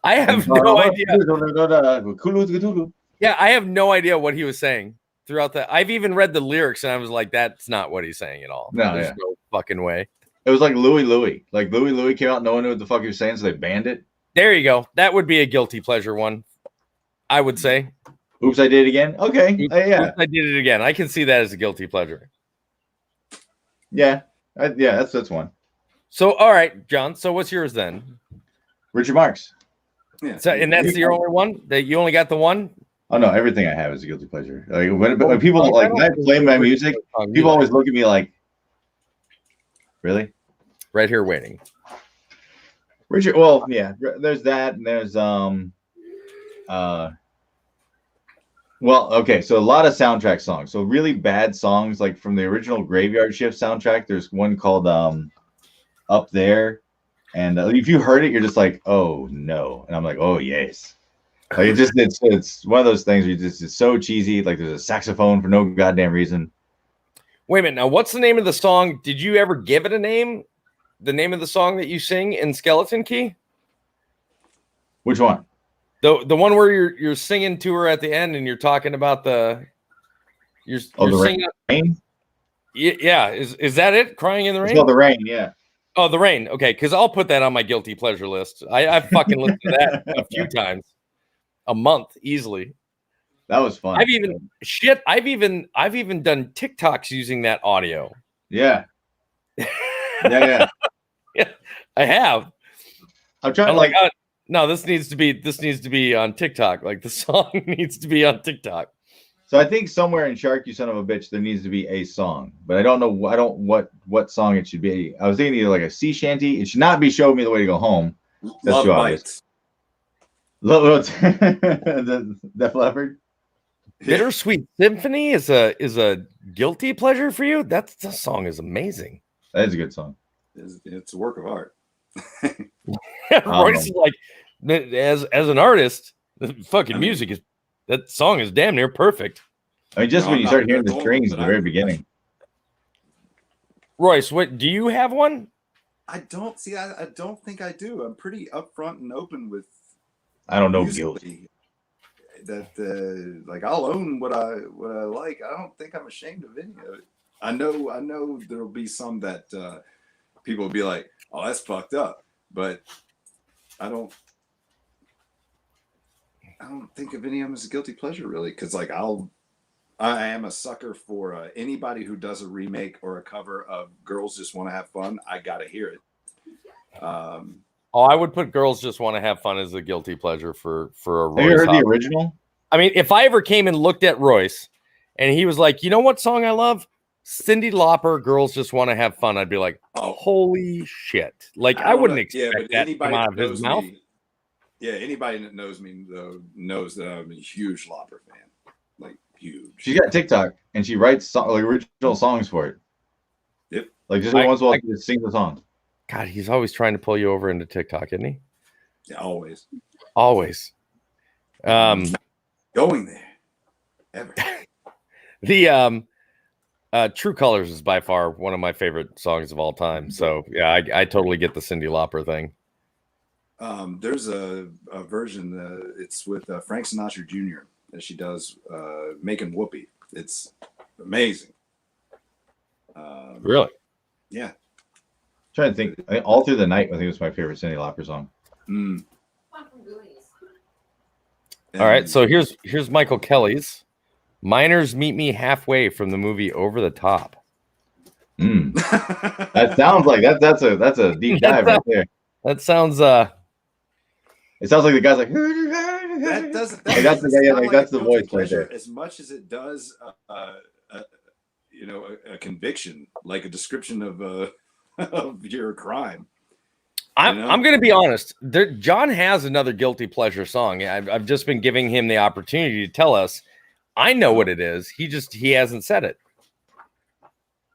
I have no idea. Yeah, I have no idea what he was saying throughout that. I've even read the lyrics and I was like, that's not what he's saying at all. No, There's no fucking way. It was like Louie. Like Louie came out, no one knew what the fuck he was saying, so they banned it. There you go. That would be a guilty pleasure one, I would say. Oops, I did it again. Okay. Yeah. Oops, I did it again. I can see that as a guilty pleasure. Yeah. That's one. So, all right, John. So what's yours then? Richard Marx. Yeah. So, and that's your only one? That you only got the one? Oh no, everything I have is a guilty pleasure. Like when people like when I play my music, people always look at me like, really? Right here waiting. Richard, well, yeah, there's that, and there's well, okay, so a lot of soundtrack songs. So really bad songs, like from the original Graveyard Shift soundtrack. There's one called Up There, and if you heard it, you're just like, oh no, and I'm like, oh yes. Like it's one of those things where it's so cheesy. Like there's a saxophone for no goddamn reason. Wait a minute. Now, what's the name of the song? Did you ever give it a name? The name of the song that you sing in Skeleton Key? Which one? The one where you're singing to her at the end and you're talking about you're the rain? Yeah, is that it? Crying in the Rain? It's called The Rain, yeah. Oh, The Rain. Okay, because I'll put that on my guilty pleasure list. I fucking listened to that a few times. A month easily. That was fun. I've even done TikToks using that audio. Yeah. Yeah. Yeah, I have. I'm trying to like no, this needs to be on TikTok. Like the song needs to be on TikTok. So I think somewhere in Shark, You Son of a Bitch, there needs to be a song, but I don't know. What song it should be. I was thinking either like a sea shanty. It should not be "Show Me the Way to Go Home." That's too obvious. Def Leppard. Bittersweet Symphony is a guilty pleasure for you. That song is amazing. That is a good song. It's a work of art. Royce is like, as an artist, the fucking music is, that song is damn near perfect. I mean, just when you start hearing the strings at the very beginning. Royce, what do you have one? I don't see. I don't think I do. I'm pretty upfront and open with. I don't know guilty. That like I'll own what I like. I don't think I'm ashamed of any of it. I know there'll be some that people will be like, "Oh, that's fucked up," but I don't think of any of them as a guilty pleasure really, because like I am a sucker for anybody who does a remake or a cover of Girls Just Want to Have Fun. I gotta hear it. I would put Girls Just Want to Have Fun as a guilty pleasure for a Royce. Have you heard the original? I mean, if I ever came and looked at Royce and he was like, you know what song I love? Cyndi Lauper, Girls Just Want to Have Fun. I'd be like, oh, holy shit. Like, I wouldn't expect that to come out of his mouth. Yeah, anybody that knows me though knows that I'm a huge Lauper fan. Like, huge. She's got TikTok and she writes like original songs for it. Yep. Like just once in a while, she just sings the song. God, he's always trying to pull you over into TikTok, isn't he? Yeah, always. Always. Going there. Ever. The True Colors is by far one of my favorite songs of all time. So yeah, I totally get the Cyndi Lauper thing. There's a version it's with Frank Sinatra Jr. that she does Making Whoopee. It's amazing. Really? Yeah. Trying to think. I think All Through the Night, I think was my favorite Cyndi Lauper song. Mm. All right, so here's Michael Kelly's "Miners Meet Me Halfway" from the movie Over the Top. That sounds like that's a deep dive right there. That sounds It sounds like the guy's like that doesn't like, that's the voice right there. As much as it does a conviction, like a description of of your crime. I'm going to be honest. John has another guilty pleasure song. I've just been giving him the opportunity to tell us. I know what it is. He hasn't said it.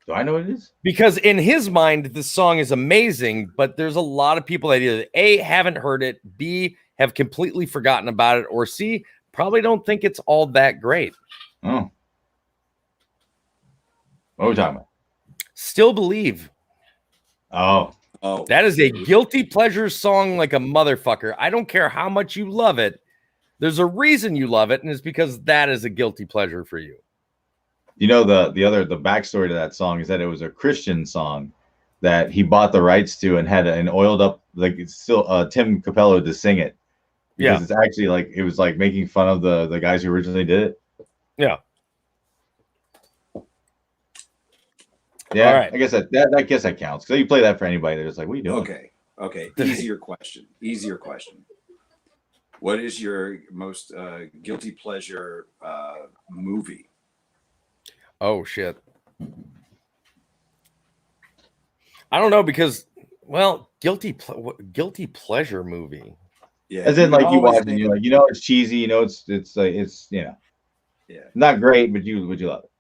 Do I know what it is? Because in his mind, this song is amazing, but there's a lot of people that either A, haven't heard it, B, have completely forgotten about it, or C, probably don't think it's all that great. Oh. What are we talking about? Still Believe. Oh. That is a guilty pleasure song like a motherfucker. I don't care how much you love it. There's a reason you love it, and it's because that is a guilty pleasure for you. You know, the backstory to that song is that it was a Christian song that he bought the rights to and had an oiled up like it's still Tim Capello to sing it. Because it's actually like it was like making fun of the guys who originally did it. Yeah. Yeah, all right. I guess that counts. So you play that for anybody that's like, what are you doing? Okay. Easier question. What is your most guilty pleasure movie? Oh shit. I don't know because, well, guilty pleasure movie. Yeah, as in like you watch and you're like, it's cheesy, it's like it's not great, but would you love it?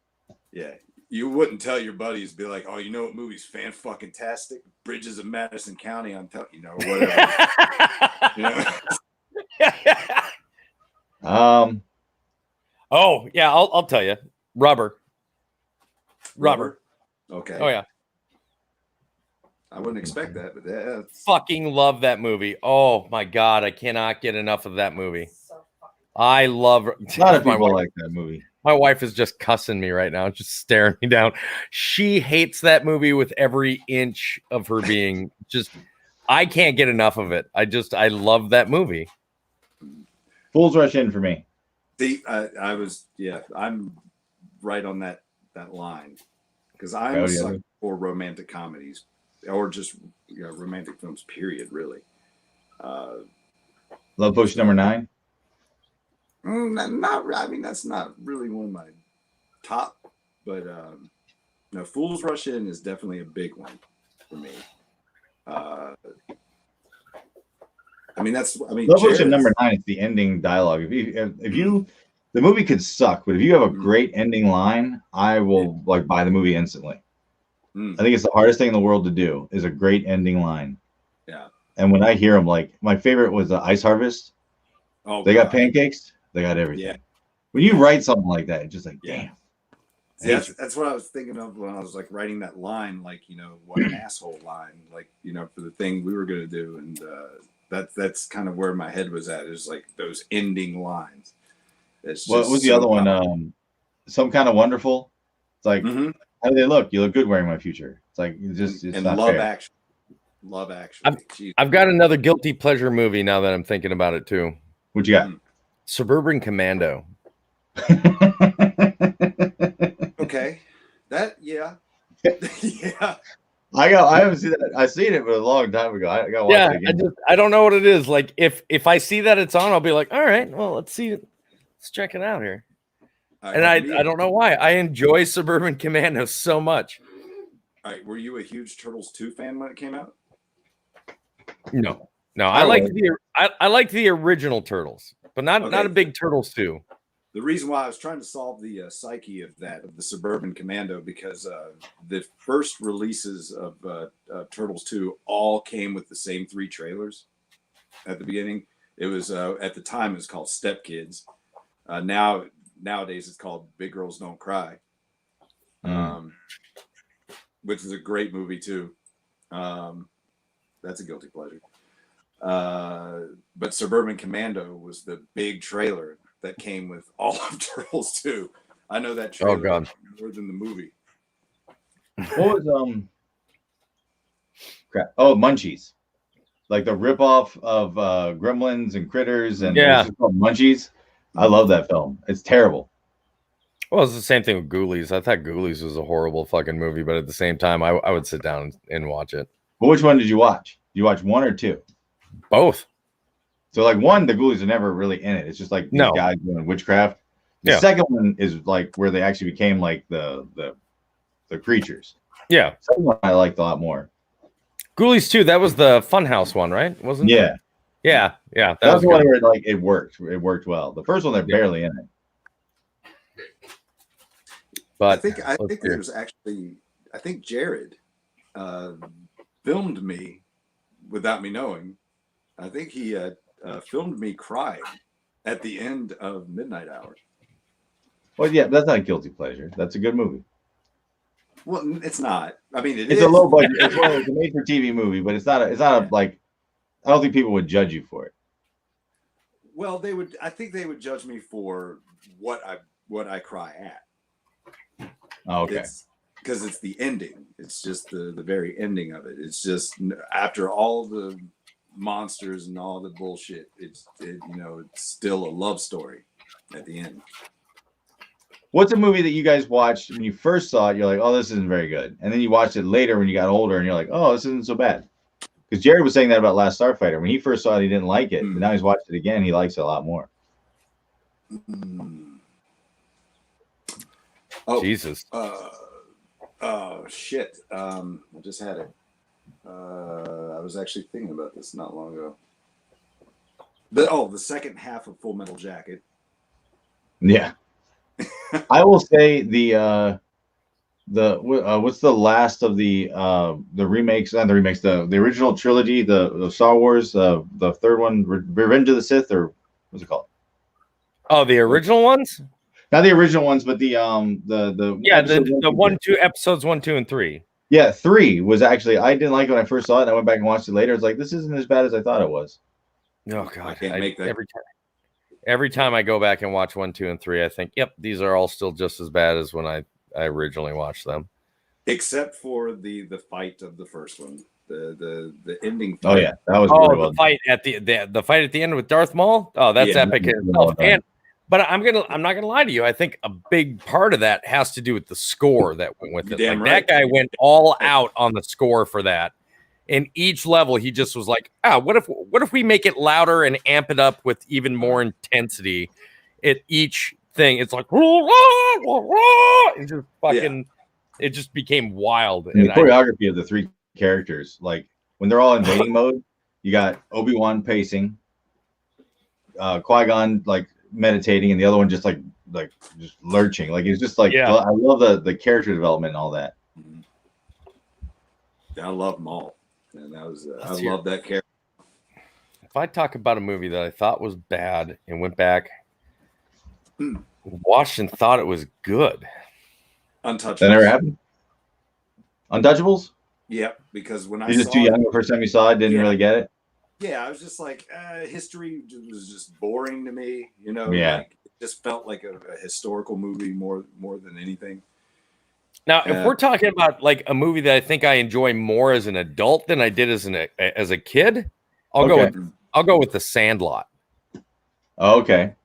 Yeah, you wouldn't tell your buddies, be like, oh, what movie's fan-fucking-tastic? Bridges of Madison County on whatever. Oh yeah, I'll tell you. Rubber. Okay. Oh yeah. I wouldn't expect that, but that's... Fucking love that movie. Oh my god, I cannot get enough of that movie. I love. A lot of people like that movie. My wife is just cussing me right now, just staring me down. She hates that movie with every inch of her being. I can't get enough of it. I love that movie. Fools Rush In for me. I'm right on that line because I'm a sucker for romantic comedies or just romantic films. Period. Really. Love Potion number 9. I mean, that's not really one of my top, but Fools Rush In is definitely a big one for me. Love Potion number 9 is the ending dialogue. If you the movie could suck, but if you have a great ending line, I will buy the movie instantly. I think it's the hardest thing in the world to do is a great ending line. Yeah. And when I hear them, like my favorite was the Ice Harvest. Oh, they got pancakes. They got everything. Yeah. When you write something like that, it's just like, damn. See, that's what I was thinking of when I was like writing that line, like, what an asshole line, like, for the thing we were going to do. And that's kind of where my head was at, is like those ending lines. What was the other one? Some Kind of Wonderful. It's like, how do they look? You look good wearing my future. It's like, it's not Love fair. Actually. Love Actually. I've got another guilty pleasure movie now that I'm thinking about it too. What you got? Suburban Commando. Okay. Yeah. I haven't seen that. I've seen it, but a long time ago. I got to watch it again. I don't know what it is. Like if I see that it's on, I'll be like, all right, well, let's see it. Let's check it out here. And I don't know why. I enjoy Suburban Commando so much. All right. Were you a huge Turtles 2 fan when it came out? No. I liked the original Turtles, but not a big Turtles 2. The reason why I was trying to solve the psyche of the Suburban Commando, because the first releases of Turtles 2 all came with the same 3 trailers at the beginning. It was at the time it was called Step Kids. Nowadays it's called Big Girls Don't Cry, which is a great movie too. That's a guilty pleasure. But Suburban Commando was the big trailer that came with all of Turtles 2. I know that trailer more than the movie. What was crap? Oh, Munchies, like the ripoff of Gremlins and Critters, and it's just called Munchies. I love that film. It's terrible. Well, it's the same thing with Ghoulies. I thought Ghoulies was a horrible fucking movie, but at the same time, I would sit down and watch it. But which one did you watch? Did you watch 1 or 2? Both. So like 1, the ghoulies are never really in it. It's just like these guys doing witchcraft. The second one is like where they actually became like the creatures. Yeah. The second one I liked a lot more. Ghoulies 2, that was the Funhouse one, right? Wasn't it? Yeah. Yeah. Yeah. That was the one where like it worked. It worked well. The first one they're barely in it. But I think there's actually Jared filmed me without me knowing. I think he filmed me crying at the end of Midnight Hour. Well, yeah, that's not a guilty pleasure. That's a good movie. Well, it's not. I mean, it's a low budget. It's a made-for-TV movie, but it's not a like. I don't think people would judge you for it. Well, they would. I think they would judge me for what I cry at. Oh, okay. Because it's the ending. It's just the very ending of it. It's just after all the monsters and all the bullshit. It's still a love story at the end. What's a movie that you guys watched when you first saw it? You're like, oh, this isn't very good, and then you watched it later when you got older, and you're like, oh, this isn't so bad. Because Jared was saying that about Last Starfighter. When he first saw it, he didn't like it, but now he's watched it again. He likes it a lot more. Oh, Jesus. Oh shit. I just had it. I was actually thinking about this not long ago. The second half of Full Metal Jacket. Yeah. I will say the what's the last of the remakes and the original trilogy, the Star Wars, the third one, Revenge of the Sith, or what's it called? Oh, the original ones? Not the original ones, but the 1, 2 episodes 1, 2, and 3. Yeah, 3 was actually, I didn't like it when I first saw it. And I went back and watched it later. It's like, this isn't as bad as I thought it was. Oh God, I can't make that. Every time I go back and watch 1, 2, and 3, I think, yep, these are all still just as bad as when I originally watched them. Except for the fight of the first one, the ending fight. Oh yeah, that was the fight at the fight at the end with Darth Maul. Oh, that's epic itself. But I'm not gonna lie to you. I think a big part of that has to do with the score that went with it. Like, right. That guy went all out on the score for that. In each level, he just was like, what if we make it louder and amp it up with even more intensity at each thing? It's like, it just fucking, it just became wild. And the choreography of the 3 characters, like when they're all invading mode, you got Obi-Wan pacing, Qui-Gon like meditating, and the other one just like just lurching. Like it's just like, I love the character development and all that. I love them all. And that was I love that character. If I talk about a movie that I thought was bad and went back, watched and thought it was good, Untouchables. That never happened. Untouchables. Yeah, because when you're just too young the first time you saw it, didn't really get it. Yeah, I was just like, history was just boring to me. Yeah, like, it just felt like a historical movie more than anything. Now, if we're talking about like a movie that I think I enjoy more as an adult than I did as a kid, I'll go with The Sandlot. Oh, okay.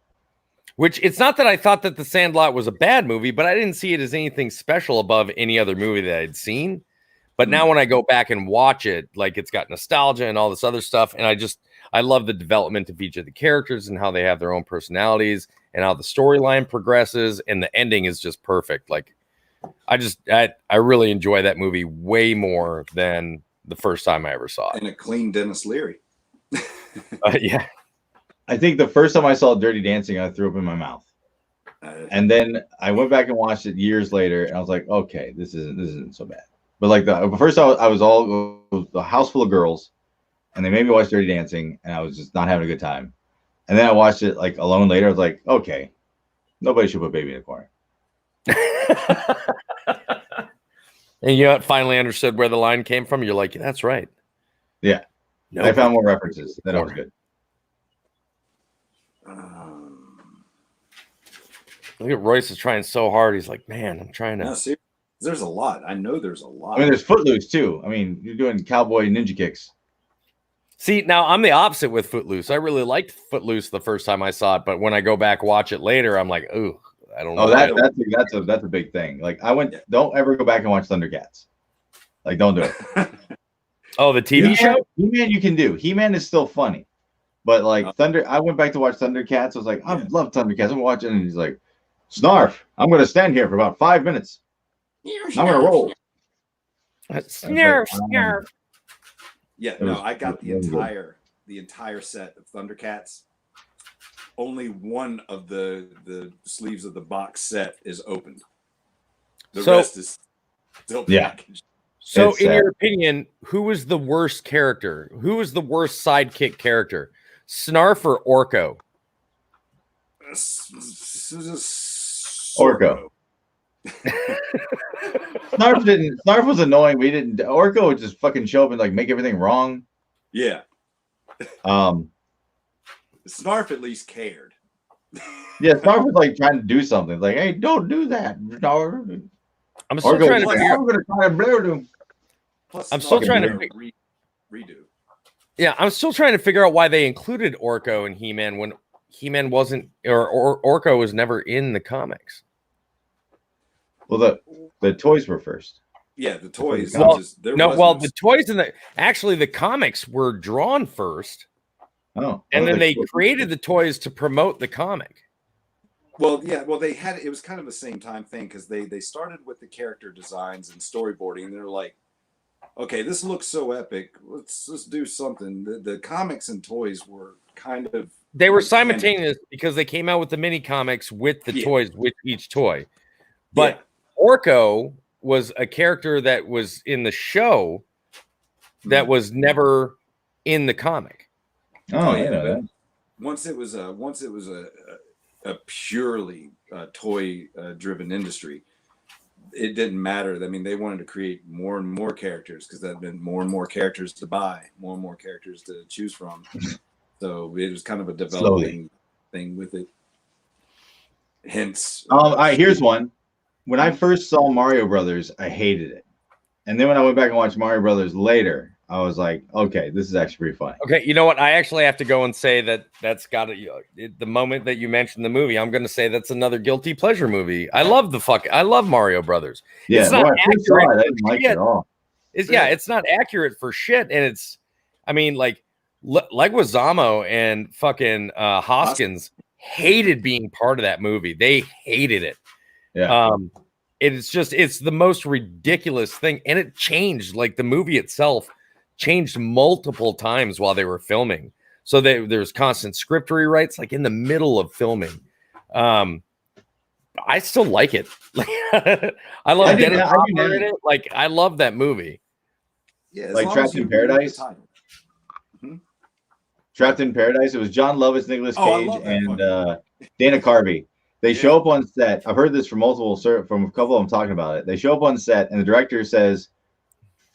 Which it's not that I thought that The Sandlot was a bad movie, but I didn't see it as anything special above any other movie that I'd seen. But now when I go back and watch it, like it's got nostalgia and all this other stuff, and I love the development of each of the characters and how they have their own personalities and how the storyline progresses, and the ending is just perfect. Like I really enjoy that movie way more than the first time I ever saw it. And a clean Dennis Leary. Yeah. I think the first time I saw Dirty Dancing, I threw up in my mouth. And then I went back and watched it years later, and I was like, okay, this isn't so bad. But like the first, I was all a house full of girls, and they made me watch Dirty Dancing, and I was just not having a good time. And then I watched it like alone later. I was like, okay, nobody should put baby in the corner. And you finally understood where the line came from. You're like, that's right. Yeah. I found more references. That was good. Look at Royce is trying so hard. He's like, man, I'm trying to. No, seriously, there's a lot. I know there's a lot. I mean, there's Footloose too. I mean, you're doing cowboy ninja kicks. See, now I'm the opposite with Footloose. I really liked Footloose the first time I saw it, but when I go back watch it later, I'm like, ooh, I don't know. Oh, that's a big thing. Like don't ever go back and watch Thundercats. Like, don't do it. Oh, the TV show? He-Man you can do. He-Man is still funny. But like I went back to watch Thundercats. I was like, I love Thundercats. I'm watching, and he's like, Snarf, I'm gonna stand here for about 5 minutes. I'm gonna roll. Snarf, snarf. Yeah, no, I got the entire set of Thundercats. Only one of the sleeves of the box set is opened. The rest is still packaged. So, in your opinion, who was the worst character? Who was the worst sidekick character? Snarf or Orko? Orko. Snarf was annoying. We didn't. Orko would just fucking show up and like make everything wrong. Yeah. Snarf at least cared. Yeah, Snarf was like trying to do something. Like, hey, don't do that. I'm still trying to figure. I'm gonna try to blur them. I'm still trying to redo. Yeah, I'm still trying to figure out why they included Orko in He-Man when He-Man wasn't, or Orko was never in the comics. Well, the toys were first. Yeah, the toys. The toys and the comics were drawn first. Oh, and then they created the toys to promote the comic. Well, yeah, it was kind of the same time thing because they started with the character designs and storyboarding, and they're like, okay, this looks so epic. Let's do something. The comics and toys were kind of they were simultaneous because they came out with the mini comics with the toys with each toy. But Orko was a character that was in the show that was never in the comic. Oh, yeah. Once it was a purely toy driven industry, it didn't matter. I mean, they wanted to create more and more characters because that meant more and more characters to buy, more and more characters to choose from. So it was kind of a developing thing with it. Hence, here's one. When I first saw Mario Brothers, I hated it, and then when I went back and watched Mario Brothers later, I was like, okay, this is actually pretty funny. Okay, you know what? I actually have to go and say that's got to the moment that you mentioned the movie, I'm going to say that's another guilty pleasure movie. I love Mario Brothers. Yeah, it's not accurate. I didn't like it at all. It's not accurate for shit, and it's, I mean, like Leguizamo and fucking Hoskins hated being part of that movie. They hated it. Yeah. It's the most ridiculous thing, and it changed. Like the movie itself changed multiple times while they were filming. So there's constant script rewrites, like in the middle of filming. I still like it. I love Dennis Hopper in it. Like I love that movie. Yeah, like Trapped in Paradise. Trapped in Paradise. It was John Lovitz, Nicolas Cage, and Dana Carvey. They show up on set. I've heard this from a couple of them talking about it. They show up on set, and the director says,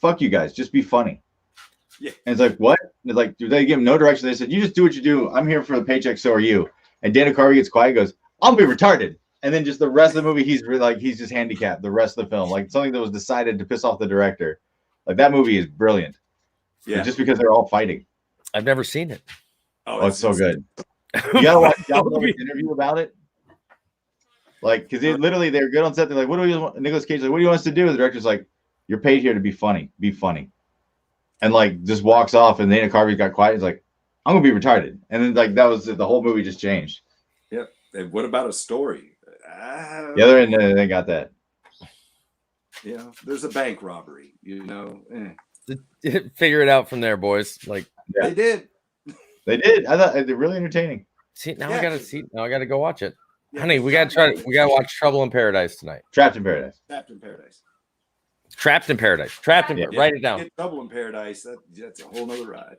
"Fuck you guys, just be funny." Yeah. And it's like, what? And it's like, they give him no direction. They said, "You just do what you do. I'm here for the paycheck. So are you." And Dana Carvey gets quiet, goes, "I'll be retarded." And then just the rest of the movie, he's just handicapped. The rest of the film, like something that was decided to piss off the director. Like that movie is brilliant. Yeah. Just because they're all fighting. I've never seen it. Oh, it's so good. You gotta watch John Lovett's interview about it. Like, because they're good on set. They're like, "What do we want?" Nicolas Cage like, "What do you want us to do?" The director's like, "You're paid here to be funny. Be funny." And like just walks off, and Dana Carvey got quiet. He's like, "I'm gonna be retarded." And then like that was the whole movie just changed. Yeah. And what about a story? Yeah, they got that. Yeah, there's a bank robbery. Figure it out from there, boys. Like they did. They did. I thought they're really entertaining. See, now I gotta go watch it. Honey, we gotta watch Trouble in Paradise tonight. Trapped in Paradise. Trapped in Paradise. Trapped in Paradise. Write it down. Get Trouble in Paradise. That's a whole nother ride.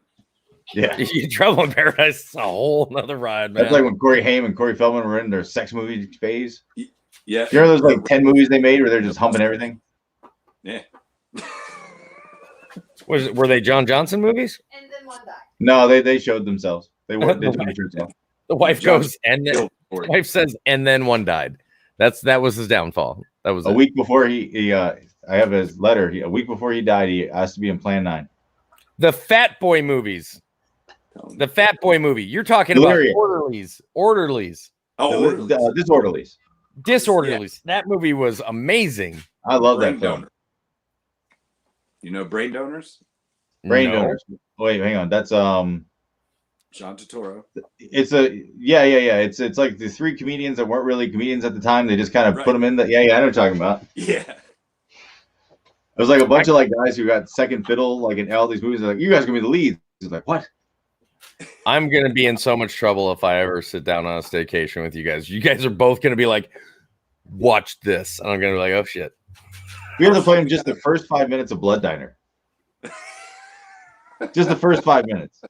Yeah. Trouble in Paradise is a whole nother ride, man. That's like when Corey Haim and Corey Feldman were in their sex movie phase. Yeah. You know those like 10 movies they made where they're just humping everything? Yeah. Were they John Johnson movies? And then one died. No, they showed themselves. They took the shirts off. The wife goes, and then the wife says, and then one died. That was his downfall. That was a week before he I have his letter. A week before he died, he asked to be in Plan 9. The Fat Boy movies. The Fat Boy movie. You're talking about Orderlies. Oh, Disorderlies. Disorderlies. Yeah. That movie was amazing. I love that film. You know Brain Donors? Brain Donors. Wait, hang on. That's John Turturro. It's It's like the 3 comedians that weren't really comedians at the time. They just kind of put them in the. Yeah, I know what you're talking about. Yeah. It was like a bunch of like guys who got second fiddle, like in all these movies. They're like, you guys are gonna be the leads. He's like, what? I'm gonna be in so much trouble if I ever sit down on a staycation with you guys. You guys are both gonna be like, watch this, and I'm gonna be like, oh shit. We have to play him just the first 5 minutes of Blood Diner. Just the first 5 minutes.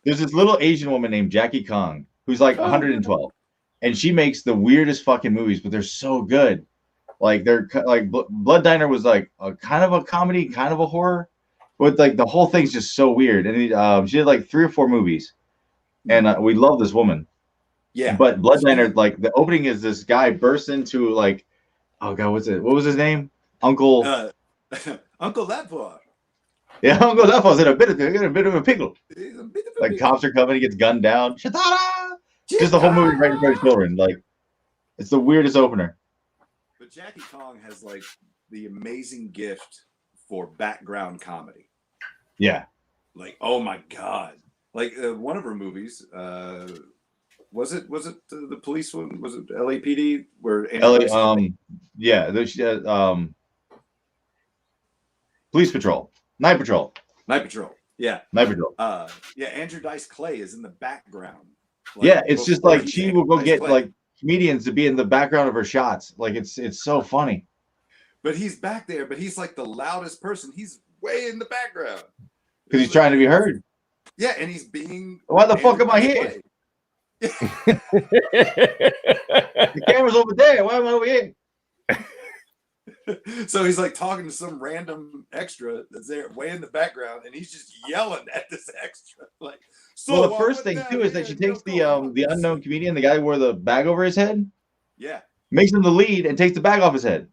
There's this little Asian woman named Jackie Kong who's like 112, and she makes the weirdest fucking movies, but they're so good. Like they're like Blood Diner was like a kind of a comedy, kind of a horror, but like the whole thing's just so weird. And she did like 3 or 4 movies, and we love this woman. Yeah. But Blood Diner, like the opening is this guy bursts into like, oh god, what's it? What was his name? Uncle That Boy. Yeah, Uncle That Boy's in a bit of a pickle. Like cops are coming, he gets gunned down. Shatara! Just the whole movie right in front of children. Like it's the weirdest opener. But Jackie Kong has like the amazing gift for background comedy. Yeah. Like, oh my god! Like one of her movies, was it the police one? Was it LAPD? Where Police Patrol, Night Patrol. Yeah, Night Patrol. Andrew Dice Clay is in the background. Like, yeah, it's just like she will go get like comedians to be in the background of her shots. Like it's so funny. But he's back there, but he's like the loudest person. He's way in the background. Because he's trying to be heard. Yeah, and he's being. Why the fuck am I here? The camera's over there. Why am I over here? So he's like talking to some random extra that's there way in the background, and he's just yelling at this extra. Like, so well, the first thing too is that she takes the unknown comedian, the guy who wore the bag over his head. Yeah. Makes him the lead and takes the bag off his head.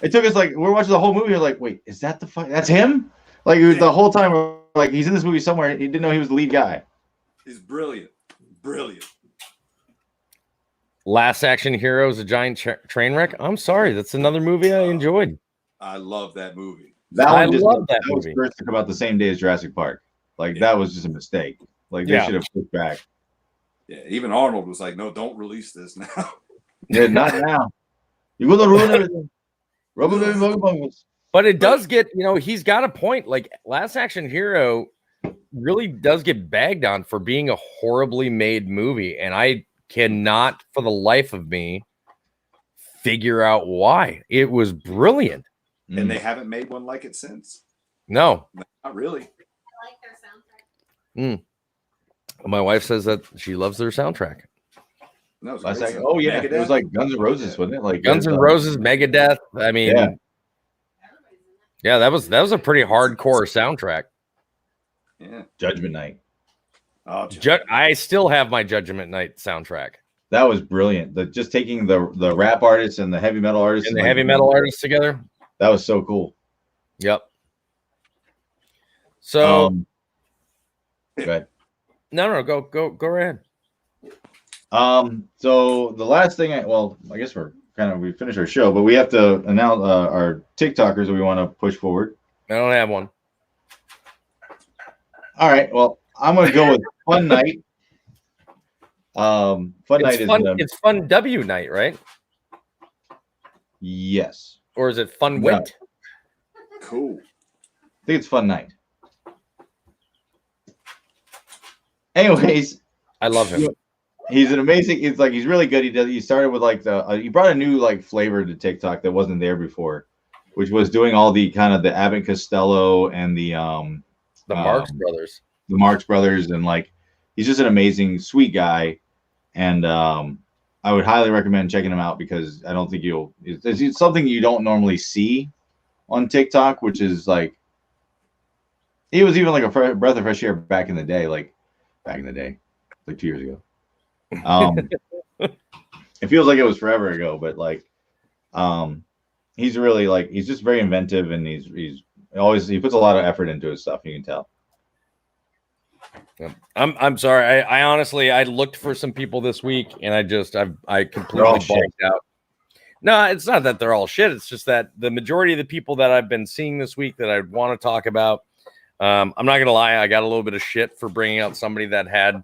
It took us like we're watching the whole movie. We're like, wait, is that the fuck? That's him? Like it was the whole time. We're like, he's in this movie somewhere. He didn't know he was the lead guy. He's brilliant. Last Action Hero is a giant train wreck. I'm sorry, that's another movie I enjoyed. I love that movie. I love that movie. Was first to come out the same day as Jurassic Park. Like that was just a mistake. Like they should have put back. Yeah, even Arnold was like, "No, don't release this now." Yeah, not now. You're gonna ruin everything. But it does get, he's got a point. Like Last Action Hero really does get bagged on for being a horribly made movie, and I cannot for the life of me figure out why. It was brilliant. And they haven't made one like it since. No. Not really. I like their soundtrack. My wife says that she loves their soundtrack. No, it was like Guns N' Roses, wasn't it? Like Guns N' Roses, Megadeth. I mean, yeah, that was a pretty hardcore soundtrack. Yeah. Judgment Night. I still have my Judgment Night soundtrack. That was brilliant. Just taking the rap artists and the heavy metal artists and the heavy metal artists together. That was so cool. Yep. So, go ahead. No, go ahead. So the last thing, I guess we finished our show, but we have to announce our TikTokers that we want to push forward. I don't have one. All right. Well, I'm gonna go with Fun Night. It's Fun W Night, right? Yes. Or is it Fun Wit? Cool. I think it's Fun Night. Anyways, I love him. He's an amazing. It's like he's really good. He started with like he brought a new like flavor to TikTok that wasn't there before, which was doing all the kind of the Abbott Costello and the Marx Brothers. The Marx Brothers, and like he's just an amazing, sweet guy, and I would highly recommend checking him out because I don't think it's something you don't normally see on TikTok, which is like he was even like a breath of fresh air back in the day, like 2 years ago. It feels like it was forever ago, but like he's really like he's just very inventive, and he puts a lot of effort into his stuff. You can tell. Yeah. I'm sorry. I honestly I looked for some people this week, and I completely bugged out. No, it's not that they're all shit. It's just that the majority of the people that I've been seeing this week that I want to talk about, I'm not gonna lie, I got a little bit of shit for bringing out somebody that had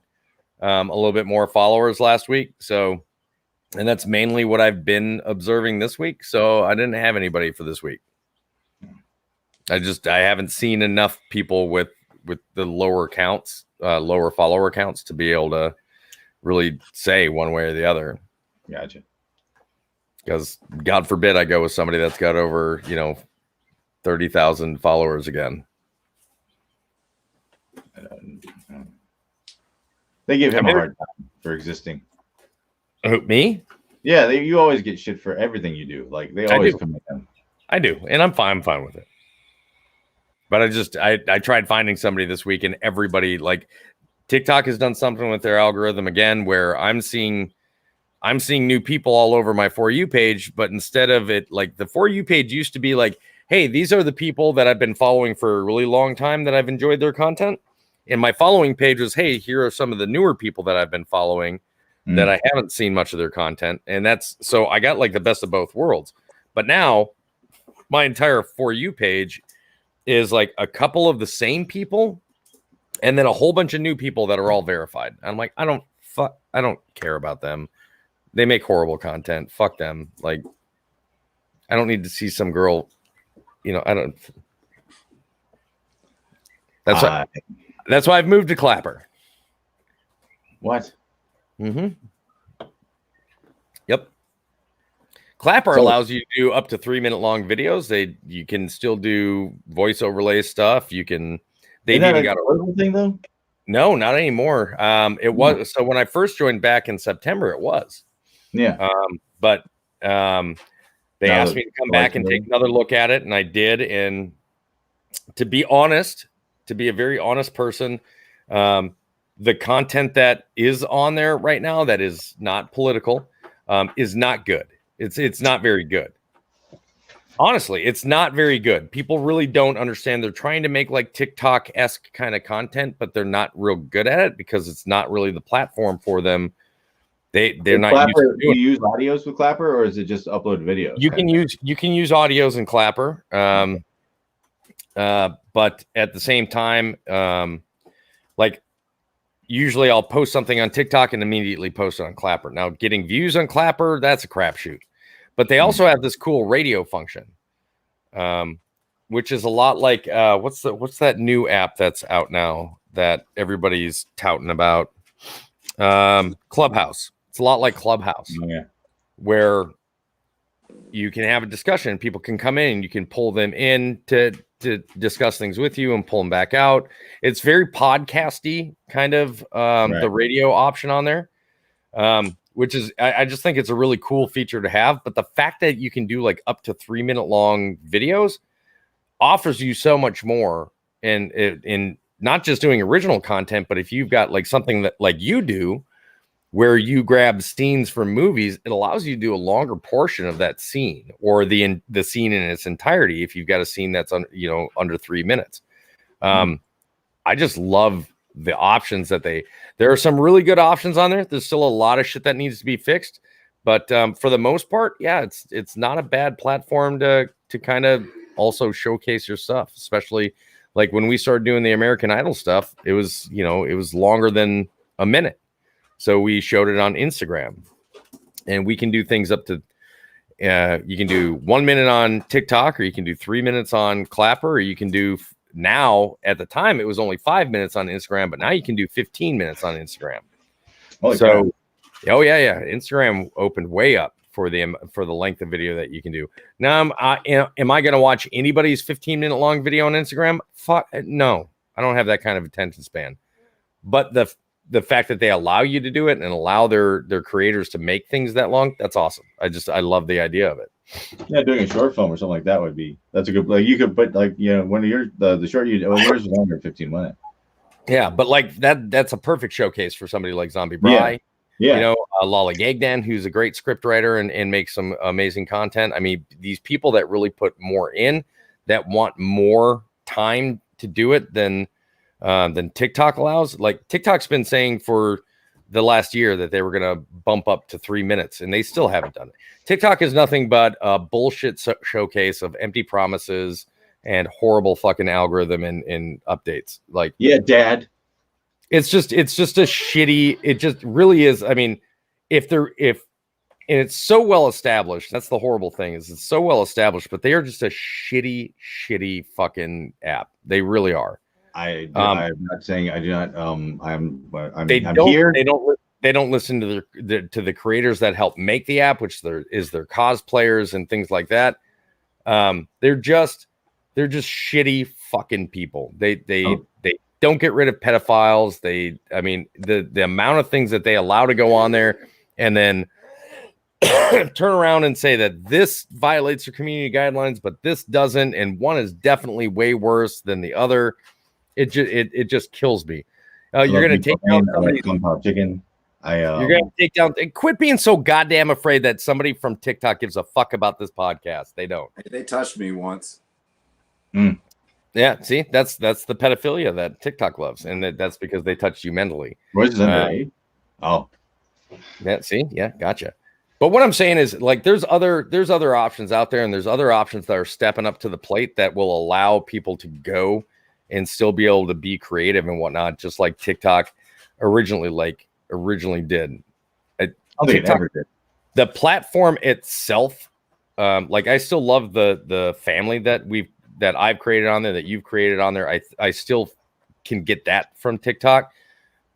a little bit more followers last week. So, and that's mainly what I've been observing this week. So I didn't have anybody for this week. I haven't seen enough people with the lower counts, lower follower counts to be able to really say one way or the other. Gotcha. Because God forbid I go with somebody that's got over, 30,000 followers again. They give him a hard time for existing. Who, me? Yeah, you always get shit for everything you do. Like they always come at him. I do, and I'm fine with it. But I tried finding somebody this week, and everybody, like, TikTok has done something with their algorithm again, where I'm seeing new people all over my For You page, but instead of it, like the For You page used to be like, hey, these are the people that I've been following for a really long time that I've enjoyed their content. And my following page was, hey, here are some of the newer people that I've been following that I haven't seen much of their content. And so I got like the best of both worlds. But now my entire For You page is like a couple of the same people and then a whole bunch of new people that are all verified. I'm like, I don't care about them. They make horrible content. Fuck them. Like, I don't need to see some girl, I don't. That's why I've moved to Clapper. What? Mm-hmm. Yep. Clapper allows you to do up to 3-minute long videos. You can still do voice overlay stuff. They've even got a thing though. No, not anymore. It was so when I first joined back in September, it was. Yeah. But they asked me to come back and take another look at it, and I did. And to be honest, to be a very honest person, the content that is on there right now that is not political is not good. It's not very good. Honestly, it's not very good. People really don't understand. They're trying to make like TikTok-esque kind of content, but they're not real good at it because it's not really the platform for them. They're not Clapper, used to doing. Do you use audios with Clapper, or is it just upload videos? You can use audios in Clapper, but at the same time, like usually I'll post something on TikTok and immediately post it on Clapper. Now, getting views on Clapper, that's a crapshoot. But they also have this cool radio function, which is a lot like what's that new app that's out now that everybody's touting about? Clubhouse. It's a lot like Clubhouse, where you can have a discussion. People can come in and you can pull them in to discuss things with you and pull them back out. It's very podcasty kind of the radio option on there. Which is, I just think it's a really cool feature to have. But the fact that you can do like up to 3-minute long videos offers you so much more in not just doing original content, but if you've got like something that like you do, where you grab scenes from movies, it allows you to do a longer portion of that scene or the scene in its entirety. If you've got a scene that's under 3 minutes, I just love the options that there are some really good options on there. There's still a lot of shit that needs to be fixed, but for the most part, yeah, it's not a bad platform to kind of also showcase your stuff, especially like when we started doing the American Idol stuff. It was longer than a minute, so we showed it on Instagram, and we can do things up to you can do 1 minute on TikTok, or you can do 3 minutes on Clapper, or you can do. Now, at the time, it was only 5 minutes on Instagram, but now you can do 15 minutes on Instagram. So Oh yeah. Instagram opened way up for the length of video that you can do. Now, am I going to watch anybody's 15-minute long video on Instagram? Fuck no. I don't have that kind of attention span. But the fact that they allow you to do it and allow their creators to make things that long, that's awesome. I love the idea of it. Yeah, doing a short film or something like that that's a good, like, you could put, like, one of your the short yours was under 15 minutes. Yeah, but like that's a perfect showcase for somebody like Zombie Bry. Yeah. Lala Gagdan, who's a great script writer and makes some amazing content. I mean, these people that really put more in, that want more time to do it than TikTok allows. Like, TikTok's been saying for the last year that they were going to bump up to 3 minutes, and they still haven't done it. TikTok is nothing but a bullshit showcase of empty promises and horrible fucking algorithm and updates. Like, yeah, Dad. It's just a shitty. It just really is. I mean, and it's so well established. That's the horrible thing, is it's so well established, but they are just a shitty fucking app. They really are. I'm not saying I do not. I'm don't, here. They don't listen to the creators that help make the app, which is their cosplayers and things like that. They're just shitty fucking people. They don't get rid of pedophiles. The amount of things that they allow to go on there, and then turn around and say that this violates your community guidelines, but this doesn't, and one is definitely way worse than the other. It just kills me. You're gonna take down somebody. Chicken. You're gonna take down. And quit being so goddamn afraid that somebody from TikTok gives a fuck about this podcast. They don't. They touched me once. Yeah, see, that's the pedophilia that TikTok loves, and that's because they touched you mentally. Royce is under 8. Oh, yeah. See, yeah, gotcha. But what I'm saying is, like, there's other options out there, and there's other options that are stepping up to the plate that will allow people to go and still be able to be creative and whatnot, just like TikTok originally did. TikTok, the platform itself, like, I still love the family that I've created on there, that you've created on there. I still can get that from TikTok,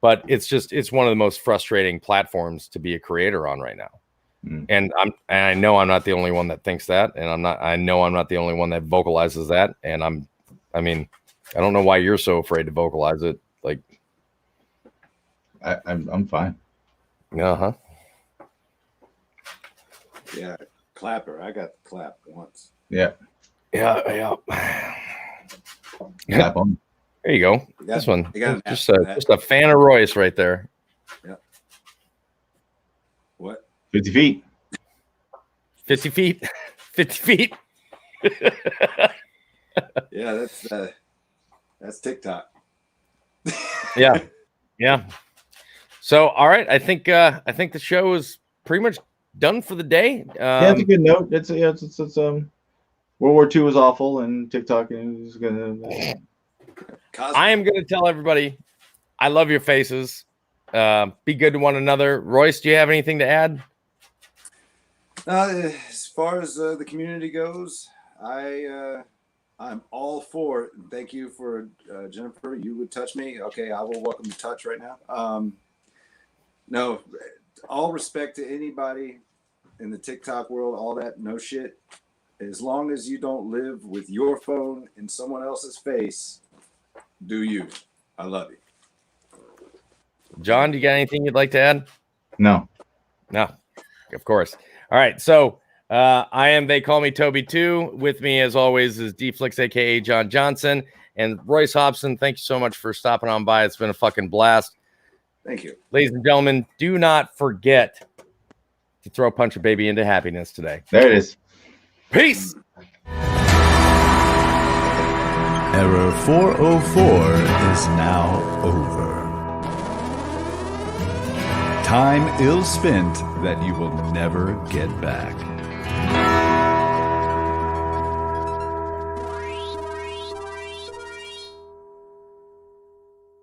but it's one of the most frustrating platforms to be a creator on right now. And I know I'm not the only one that thinks that, and I know I'm not the only one that vocalizes that. And I don't know why you're so afraid to vocalize it. Like, I'm fine. Uh-huh. Yeah, clapper. I got the clap once. Yeah. Clap on. There you go. This one. Just a fan of Royce right there. Yeah. What? 50 feet. 50 feet. 50 feet. Yeah, that's TikTok. Yeah. So, all right, I think the show is pretty much done for the day. That's a good note. It's World War II was awful, and TikTok is gonna. I am gonna tell everybody, I love your faces. Be good to one another. Royce, do you have anything to add? As far as the community goes, I'm all for it. Thank you for Jennifer. You would touch me. Okay, I will welcome the touch right now. No, all respect to anybody in the TikTok world, all that, no shit. As long as you don't live with your phone in someone else's face, do you. I love you. John, do you got anything you'd like to add? No, of course. All right, so I am They Call Me Toby 2. With me, as always, is D-Flix, a.k.a. John Johnson, and Royce Hobson. Thank you so much for stopping on by. It's been a fucking blast. Thank you. Ladies and gentlemen, do not forget to throw Punch Your Baby into happiness today. There it is. Peace. Error 404 is now over. Time ill spent that you will never get back.